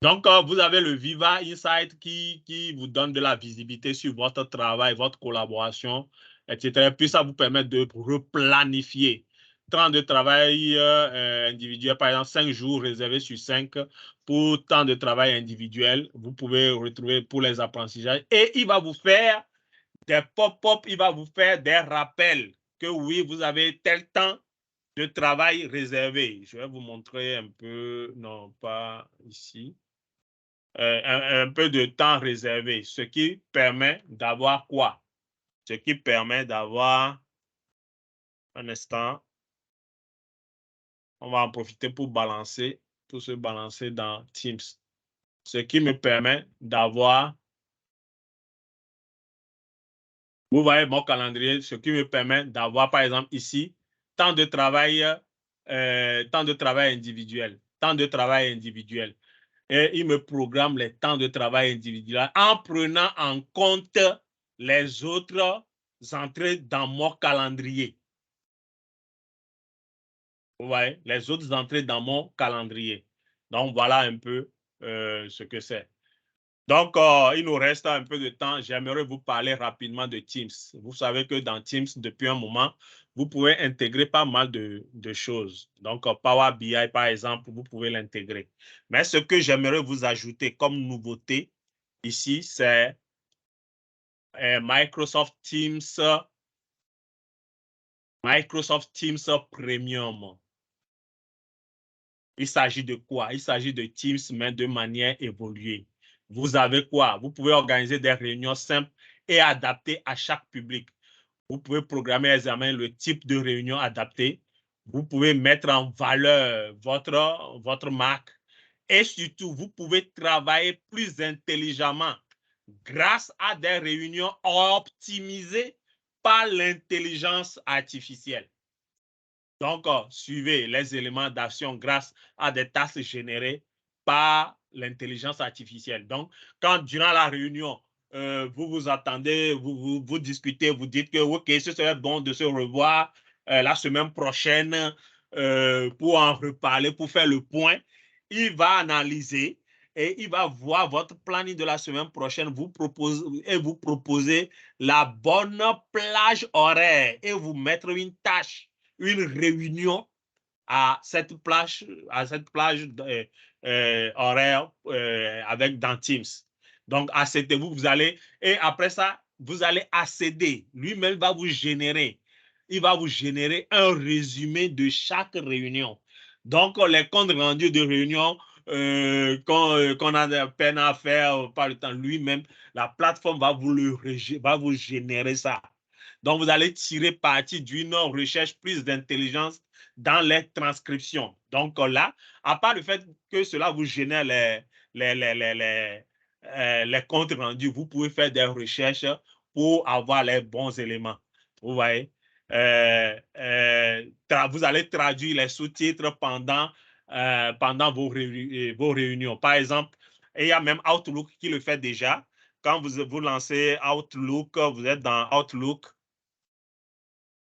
Donc, vous avez le Viva Insight qui vous donne de la visibilité sur votre travail, votre collaboration, etc. Puis, ça vous permet de replanifier. Temps de travail individuel, par exemple, 5 jours réservés sur 5 pour temps de travail individuel. Vous pouvez retrouver pour les apprentissages. Et il va vous faire des pop-up, il va vous faire des rappels que oui, vous avez tel temps de travail réservé. Je vais vous montrer un peu, non, pas ici. Un peu de temps réservé, ce qui permet d'avoir quoi? Ce qui permet d'avoir, un instant, on va en profiter pour se balancer dans Teams. Ce qui me permet d'avoir, vous voyez mon calendrier, ce qui me permet d'avoir, par exemple, ici, temps de travail individuel, temps de travail individuel. Et il me programme les temps de travail individuels en prenant en compte les autres entrées dans mon calendrier. Vous voyez, les autres entrées dans mon calendrier. Donc, voilà un peu ce que c'est. Donc, il nous reste un peu de temps. J'aimerais vous parler rapidement de Teams. Vous savez que dans Teams, depuis un moment, vous pouvez intégrer pas mal de choses. Donc, Power BI, par exemple, vous pouvez l'intégrer. Mais ce que j'aimerais vous ajouter comme nouveauté ici, c'est Microsoft Teams Premium. Il s'agit de quoi? Il s'agit de Teams, mais de manière évoluée. Vous avez quoi? Vous pouvez organiser des réunions simples et adaptées à chaque public. Vous pouvez programmer aisément le type de réunion adapté. Vous pouvez mettre en valeur votre marque. Et surtout, vous pouvez travailler plus intelligemment grâce à des réunions optimisées par l'intelligence artificielle. Donc, suivez les éléments d'action grâce à des tâches générées par l'intelligence artificielle. Donc, quand durant la réunion, vous vous attendez, vous discutez, vous dites que OK, ce serait bon de se revoir la semaine prochaine pour en reparler, pour faire le point, il va analyser et il va voir votre planning de la semaine prochaine, vous proposer la bonne plage horaire et vous mettre une tâche, une réunion à cette plage horaire avec dans Teams. Donc, acceptez-vous, vous allez, et après ça, vous allez accéder. Lui-même va vous générer. Il va vous générer un résumé de chaque réunion. Donc, les comptes rendus de réunion qu'on a de peine à faire par le temps, lui-même, la plateforme va vous générer ça. Donc, vous allez tirer parti d'une recherche plus d'intelligence dans les transcriptions. Donc là, à part le fait que cela vous génère les comptes rendus, vous pouvez faire des recherches pour avoir les bons éléments. Vous voyez? Vous allez traduire les sous-titres pendant vos réunions. Par exemple, il y a même Outlook qui le fait déjà. Quand vous lancez Outlook, vous êtes dans Outlook.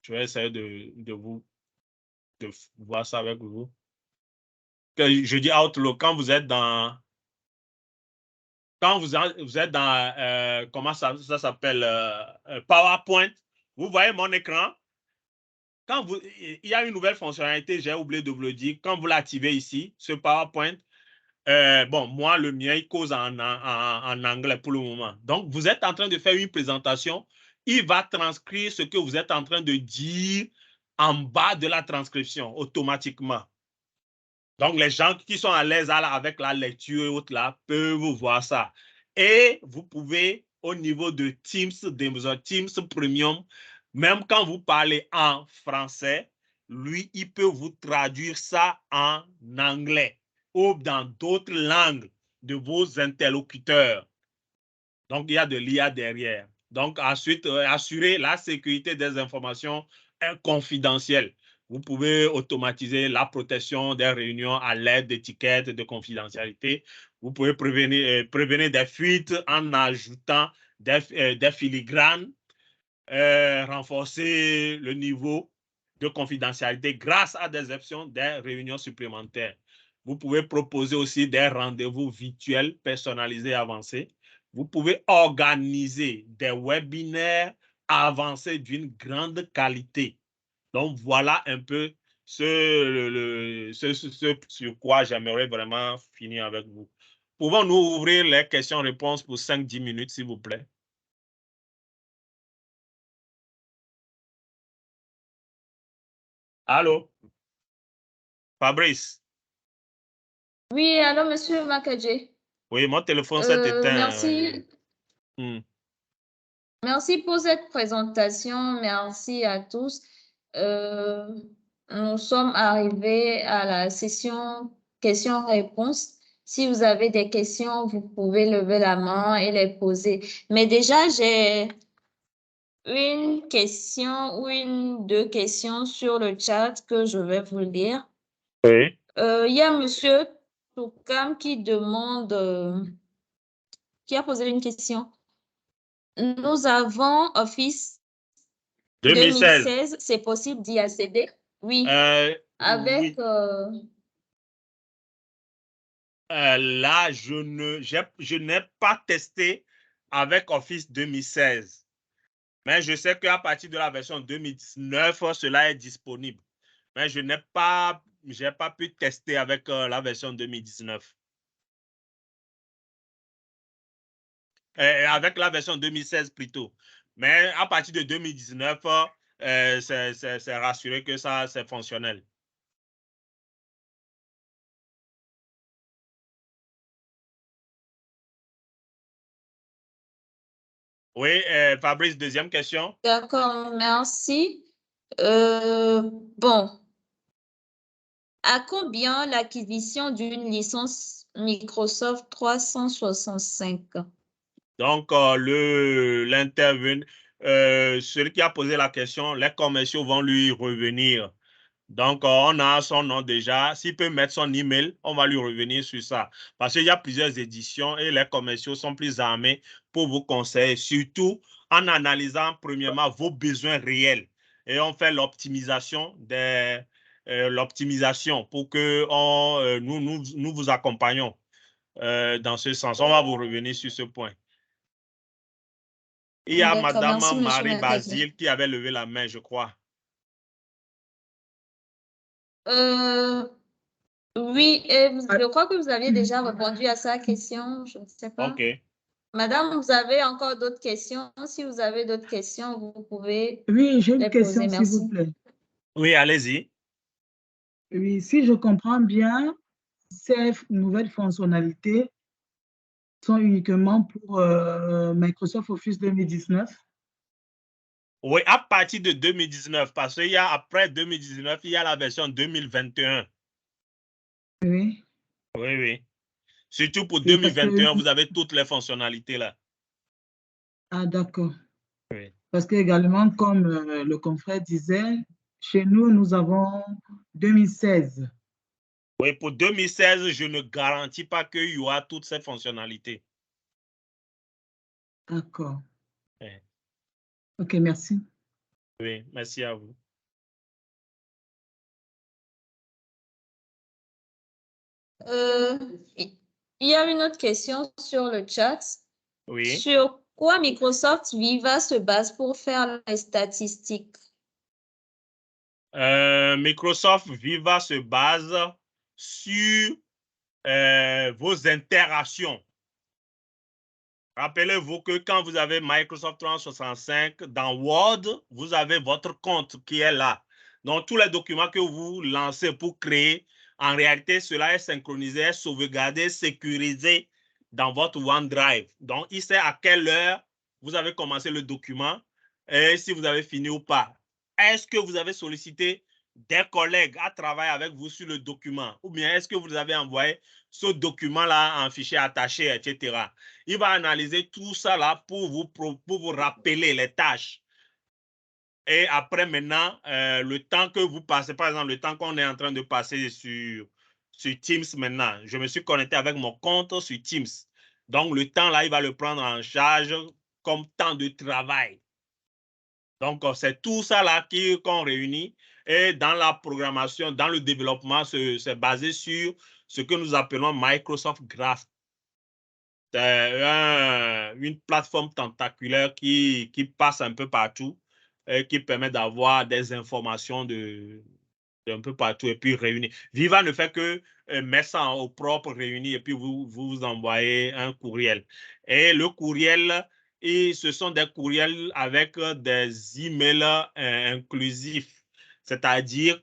Je vais essayer de voir ça avec vous. Je dis Outlook, quand vous êtes dans... comment ça s'appelle? PowerPoint. Vous voyez mon écran? Il y a une nouvelle fonctionnalité, j'ai oublié de vous le dire. Quand vous l'activez ici, ce PowerPoint, bon, moi, le mien, il cause en anglais pour le moment. Donc, vous êtes en train de faire une présentation. Il va transcrire ce que vous êtes en train de dire en bas de la transcription automatiquement. Donc, les gens qui sont à l'aise avec la lecture et autres là peuvent voir ça. Et vous pouvez, au niveau de Teams Premium, même quand vous parlez en français, lui, il peut vous traduire ça en anglais ou dans d'autres langues de vos interlocuteurs. Donc, il y a de l'IA derrière. Donc, ensuite, assurer la sécurité des informations confidentielles. Vous pouvez automatiser la protection des réunions à l'aide d'étiquettes de confidentialité. Vous pouvez prévenir des fuites en ajoutant des filigranes, renforcer le niveau de confidentialité grâce à des options des réunions supplémentaires. Vous pouvez proposer aussi des rendez-vous virtuels personnalisés et avancés. Vous pouvez organiser des webinaires avancés d'une grande qualité. Donc, voilà un peu ce sur quoi j'aimerais vraiment finir avec vous. Pouvons-nous ouvrir les questions-réponses pour 5-10 minutes, s'il vous plaît? Allô? Fabrice? Oui, allô, monsieur Makadje. Oui, mon téléphone s'est éteint. Merci. Merci pour cette présentation. Merci à tous. Nous sommes arrivés à la session questions-réponses. Si vous avez des questions, vous pouvez lever la main et les poser. Mais déjà, j'ai une question ou deux questions sur le chat que je vais vous lire. Oui. Il y a monsieur Toukam qui demande, qui a posé une question. Nous avons Office 2016, c'est possible d'y accéder? Oui. Avec... Oui. Là, je n'ai pas testé avec Office 2016. Mais je sais qu'à partir de la version 2019, cela est disponible. Mais je n'ai pas pu tester avec la version 2019. Avec la version 2016 plutôt. Mais à partir de 2019, c'est rassuré que ça, c'est fonctionnel. Oui, Fabrice, deuxième question. D'accord, merci. Bon. À combien l'acquisition d'une licence Microsoft 365? Donc, celui qui a posé la question, les commerciaux vont lui revenir. Donc, on a son nom déjà. S'il peut mettre son email, on va lui revenir sur ça. Parce qu'il y a plusieurs éditions et les commerciaux sont plus armés pour vous conseiller, surtout en analysant premièrement vos besoins réels. Et on fait l'optimisation pour que nous vous accompagnons dans ce sens. On va vous revenir sur ce point. Il y a Madame Marie Basile qui avait levé la main, je crois. Oui, je crois que vous aviez déjà répondu à sa question, je ne sais pas. OK. Madame, vous avez encore d'autres questions? Si vous avez d'autres questions, vous pouvez Oui, j'ai une les question, poser. s'il Merci. vous plaît. Oui, allez-y. Oui, si je comprends bien, ces nouvelles fonctionnalités sont uniquement pour Microsoft Office 2019. Oui, à partir de 2019, parce qu'il y a après 2019, il y a la version 2021. Oui. Oui, oui. Surtout pour Oui, 2021, vous avez toutes les fonctionnalités là. Ah, d'accord. Oui. Parce que également, comme le confrère disait, chez nous, nous avons 2016. Oui, pour 2016, je ne garantis pas qu'il y aura toutes ces fonctionnalités. D'accord. Oui. OK, merci. Oui, merci à vous. Il y a une autre question sur le chat. Oui. Sur quoi Microsoft Viva se base pour faire les statistiques? Microsoft Viva se base sur vos interactions. Rappelez-vous que quand vous avez Microsoft 365, dans Word, vous avez votre compte qui est là. Donc, tous les documents que vous lancez pour créer, en réalité, cela est synchronisé, sauvegardé, sécurisé dans votre OneDrive. Donc, il sait à quelle heure vous avez commencé le document et si vous avez fini ou pas. Est-ce que vous avez sollicité des collègues à travailler avec vous sur le document ou bien est-ce que vous avez envoyé ce document-là en fichier attaché, etc. Il va analyser tout ça là pour vous rappeler les tâches. Et après, maintenant, le temps que vous passez, par exemple, le temps qu'on est en train de passer sur Teams maintenant, je me suis connecté avec mon compte sur Teams. Donc, le temps là, il va le prendre en charge comme temps de travail. Donc, c'est tout ça là qu'on réunit. Et dans la programmation, dans le développement, c'est basé sur ce que nous appelons Microsoft Graph. C'est une plateforme tentaculaire qui passe un peu partout et qui permet d'avoir des informations d'un peu partout et puis réunir. Viva ne fait que mettre ça au propre, réunir et puis vous envoyez un courriel. Et le courriel, ce sont des courriels avec des emails inclusifs. C'est-à-dire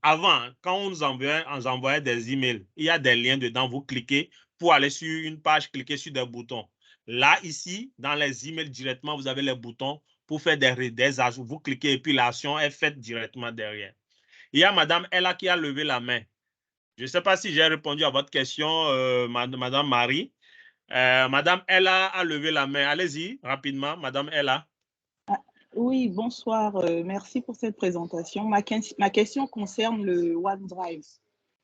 Avant, quand on nous envoyait des emails, il y a des liens dedans, vous cliquez pour aller sur une page, cliquez sur des boutons. Là, ici, dans les emails directement, vous avez les boutons pour faire des ajouts. Vous cliquez et puis l'action est faite directement derrière. Il y a Madame Ella qui a levé la main. Je ne sais pas si j'ai répondu à votre question, Madame Marie. Madame Ella a levé la main. Allez-y, rapidement, Madame Ella. Oui, bonsoir. Merci pour cette présentation. Ma question concerne le OneDrive.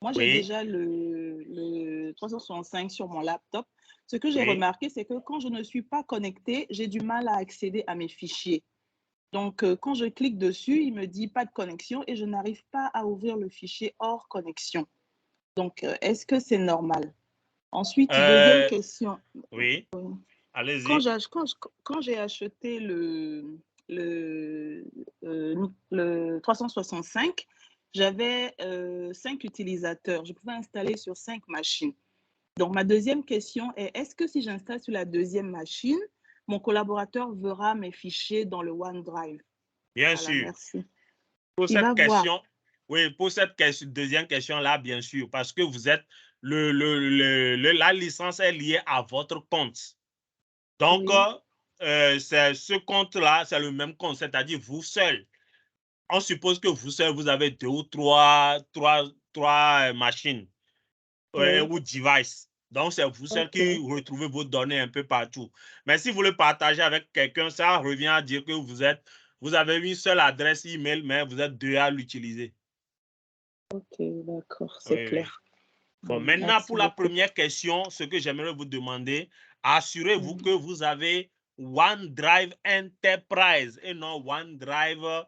Moi, j'ai déjà le 365 sur mon laptop. Ce que j'ai remarqué, c'est que quand je ne suis pas connectée, j'ai du mal à accéder à mes fichiers. Donc, quand je clique dessus, il me dit pas de connexion et je n'arrive pas à ouvrir le fichier hors connexion. Donc, est-ce que c'est normal? Ensuite, deuxième question. Oui, allez-y. Quand j'ai acheté le 365, j'avais 5 utilisateurs. Je pouvais installer sur 5 machines. Donc, ma deuxième question est, est-ce que si j'installe sur la deuxième machine, mon collaborateur verra mes fichiers dans le OneDrive? Bien voilà, sûr. merci. Pour cette question, oui, pour cette deuxième question-là, bien sûr, parce que vous êtes, la licence est liée à votre compte. Donc, ce compte-là, c'est le même compte, c'est-à-dire vous seul. On suppose que vous seul, vous avez 2 ou 3 machines ou devices. Donc, c'est vous seul qui retrouvez vos données un peu partout. Mais si vous le partagez avec quelqu'un, ça revient à dire que vous avez une seule adresse email, mais vous êtes 2 à l'utiliser. Ok, d'accord, c'est clair. Bon, maintenant, pour la première question, ce que j'aimerais vous demander, assurez-vous que vous avez OneDrive Enterprise et non OneDrive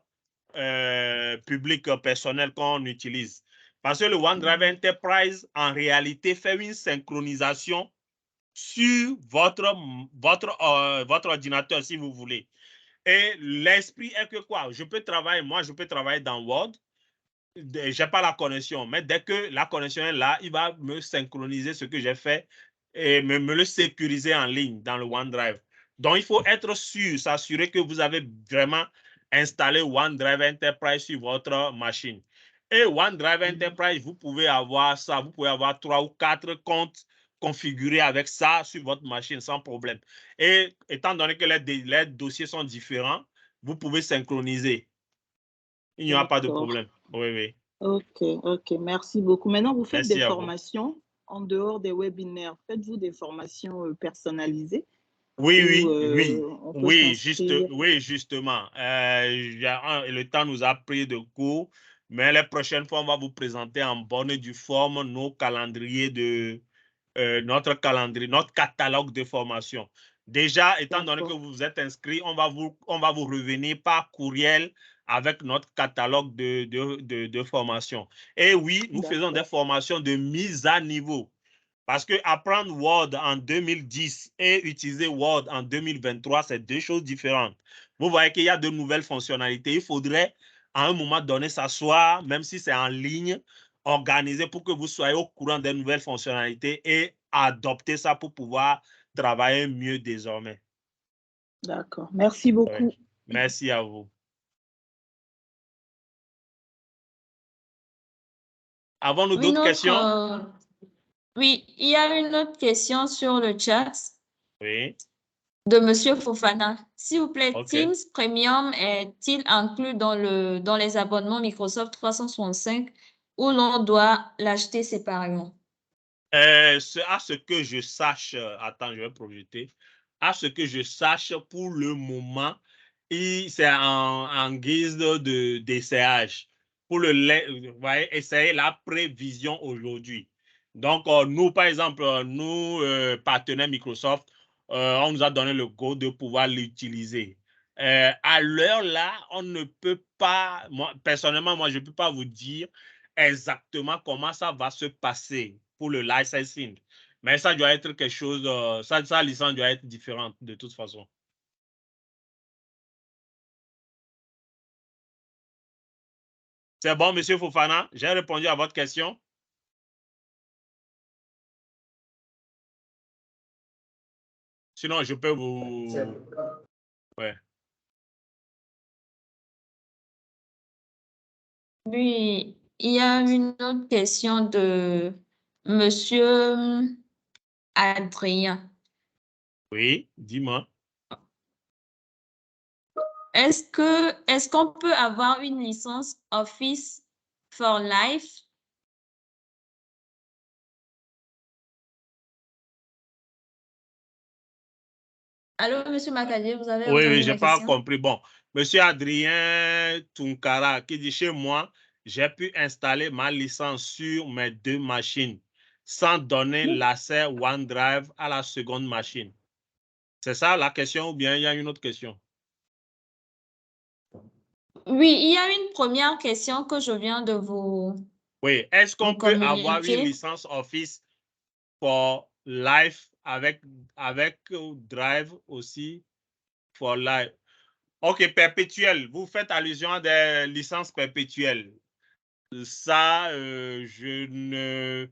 public personnel qu'on utilise. Parce que le OneDrive Enterprise, en réalité, fait une synchronisation sur votre ordinateur, si vous voulez. Et l'esprit est que quoi? Je peux travailler dans Word, je n'ai pas la connexion, mais dès que la connexion est là, il va me synchroniser ce que j'ai fait et me le sécuriser en ligne dans le OneDrive. Donc, il faut être sûr, s'assurer que vous avez vraiment installé OneDrive Enterprise sur votre machine. Et OneDrive Enterprise, vous pouvez avoir ça, vous pouvez avoir 3 ou 4 comptes configurés avec ça sur votre machine sans problème. Et étant donné que les dossiers sont différents, vous pouvez synchroniser. Il n'y aura pas de problème. Oui. Ok, merci beaucoup. Maintenant, vous faites Merci des formations en dehors des webinaires. Faites-vous des formations personnalisées? Oui, oui, justement. Le temps nous a pris de court, mais les prochaines fois, on va vous présenter en bonne et due forme nos calendriers notre catalogue de formation. Déjà, étant donné que vous vous êtes inscrit, on va vous revenir par courriel avec notre catalogue de formation. Et oui, nous faisons des formations de mise à niveau. Parce que apprendre Word en 2010 et utiliser Word en 2023, c'est 2 choses différentes. Vous voyez qu'il y a de nouvelles fonctionnalités. Il faudrait à un moment donné s'asseoir, même si c'est en ligne, organiser pour que vous soyez au courant des nouvelles fonctionnalités et adopter ça pour pouvoir travailler mieux désormais. D'accord. Merci beaucoup. Oui. Merci à vous. Avons-nous d'autres questions? Oui, il y a une autre question sur le chat. Oui. De Monsieur Fofana. S'il vous plaît, Teams Premium est-il inclus dans les abonnements Microsoft 365 ou l'on doit l'acheter séparément? À ce que je sache, attends, je vais projeter. À ce que je sache, pour le moment, c'est en guise d'essayage. Pour essayer la prévision aujourd'hui. Donc, nous, par exemple, nous, partenaires Microsoft, on nous a donné le go de pouvoir l'utiliser. À l'heure là, on ne peut pas, personnellement, moi, je ne peux pas vous dire exactement comment ça va se passer pour le licensing. Mais ça doit être quelque chose, sa licence doit être différente de toute façon. C'est bon, Monsieur Fofana? J'ai répondu à votre question. Sinon, je peux vous... Ouais. Oui, il y a une autre question de Monsieur Adrien. Oui, dis-moi. Est-ce qu'on peut avoir une licence Office for Life? Allô, Monsieur Macadier, vous avez Oui, entendu je ma n'ai pas question? compris. Bon, Monsieur Adrien Tunkara qui dit chez moi, j'ai pu installer ma licence sur mes 2 machines sans donner l'accès OneDrive à la seconde machine. C'est ça la question ou bien il y a une autre question? Oui, il y a une première question que je viens de vous Oui, est-ce qu'on peut avoir une communiquer. licence Office for Life avec Drive aussi for Life? OK, perpétuel. Vous faites allusion à des licences perpétuelles. Ça, je ne...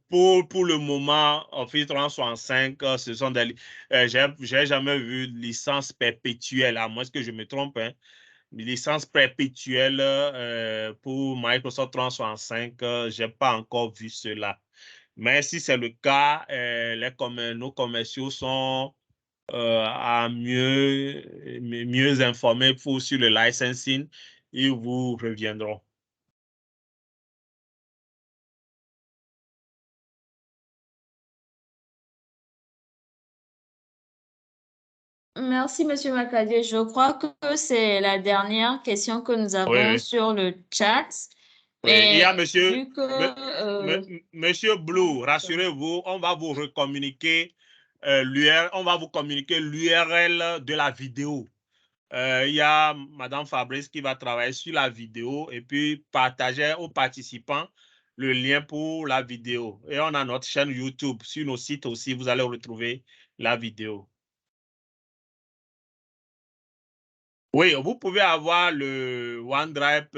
pour le moment, Office 365, ce sont des... j'ai jamais vu de licence perpétuelle, à moins que je me trompe, hein. Licence perpétuelle pour Microsoft 365, je n'ai pas encore vu cela. Mais si c'est le cas, nos commerciaux sont à mieux informés sur le licensing. Ils vous reviendront. Merci, Monsieur Macadier. Je crois que c'est la dernière question que nous avons Oui. sur le chat. Oui, il y a monsieur Blue, rassurez-vous, on va vous recommuniquer on va vous communiquer l'URL de la vidéo. Il y a Madame Fabrice qui va travailler sur la vidéo et puis partager aux participants le lien pour la vidéo. Et on a notre chaîne YouTube. Sur nos sites aussi, vous allez retrouver la vidéo. Oui, vous pouvez avoir le OneDrive,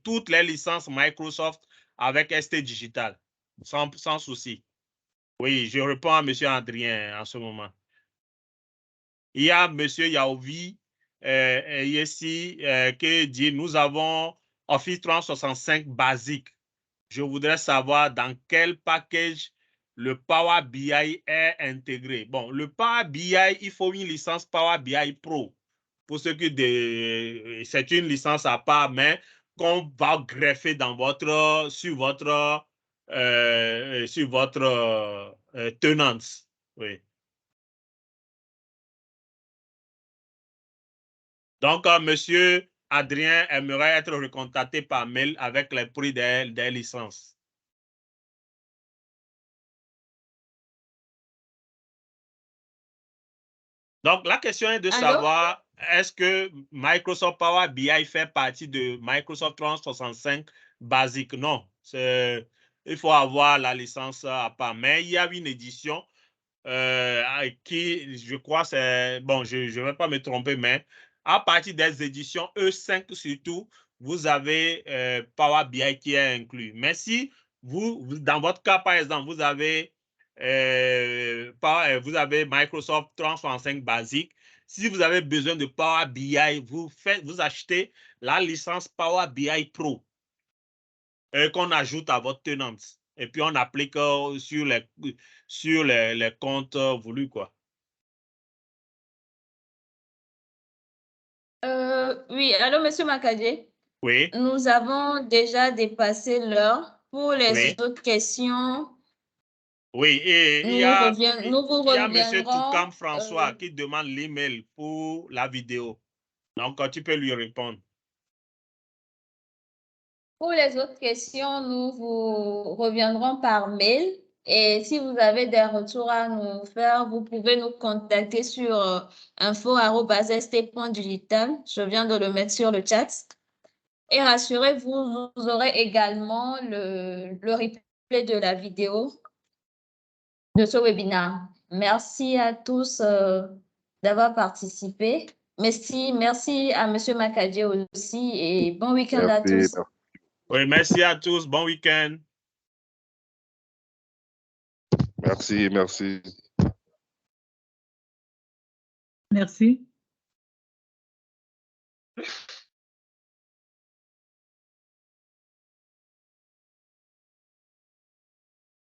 toutes les licences Microsoft avec ST Digital, sans souci. Oui, je réponds à M. Adrien en ce moment. Il y a M. Yaovi ici qui dit « Nous avons Office 365 basique. Je voudrais savoir dans quel package le Power BI est intégré. » Bon, le Power BI, il faut une licence Power BI Pro. Pour ce qui c'est une licence à part, mais qu'on va greffer sur votre tenance. Oui. Donc, monsieur Adrien aimerait être recontacté par mail avec les prix des licences. Donc, la question est de savoir, est-ce que Microsoft Power BI fait partie de Microsoft 365 basique? Non, il faut avoir la licence à part. Mais il y a une édition qui, je crois, c'est... Bon, je ne vais pas me tromper, mais à partir des éditions E5 surtout, vous avez Power BI qui est inclus. Mais si dans votre cas, par exemple, vous avez Microsoft 365 basique. Si vous avez besoin de Power BI, vous achetez la licence Power BI Pro qu'on ajoute à votre tenance. Et puis, on applique sur les comptes voulus, quoi. Oui, allô, Monsieur Macadier. Oui. Nous avons déjà dépassé l'heure. Pour les autres questions, oui, et nous vous il y a M. reviendrons. Toukam François qui demande l'email pour la vidéo. Donc, tu peux lui répondre. Pour les autres questions, nous vous reviendrons par mail. Et si vous avez des retours à nous faire, vous pouvez nous contacter sur info@st.digital. Je viens de le mettre sur le chat. Et rassurez-vous, vous aurez également le replay de la vidéo de ce webinaire. Merci à tous d'avoir participé. Merci à M. Macadier aussi et bon week-end à tous. Oui, merci à tous. Bon week-end. Merci, merci. Merci.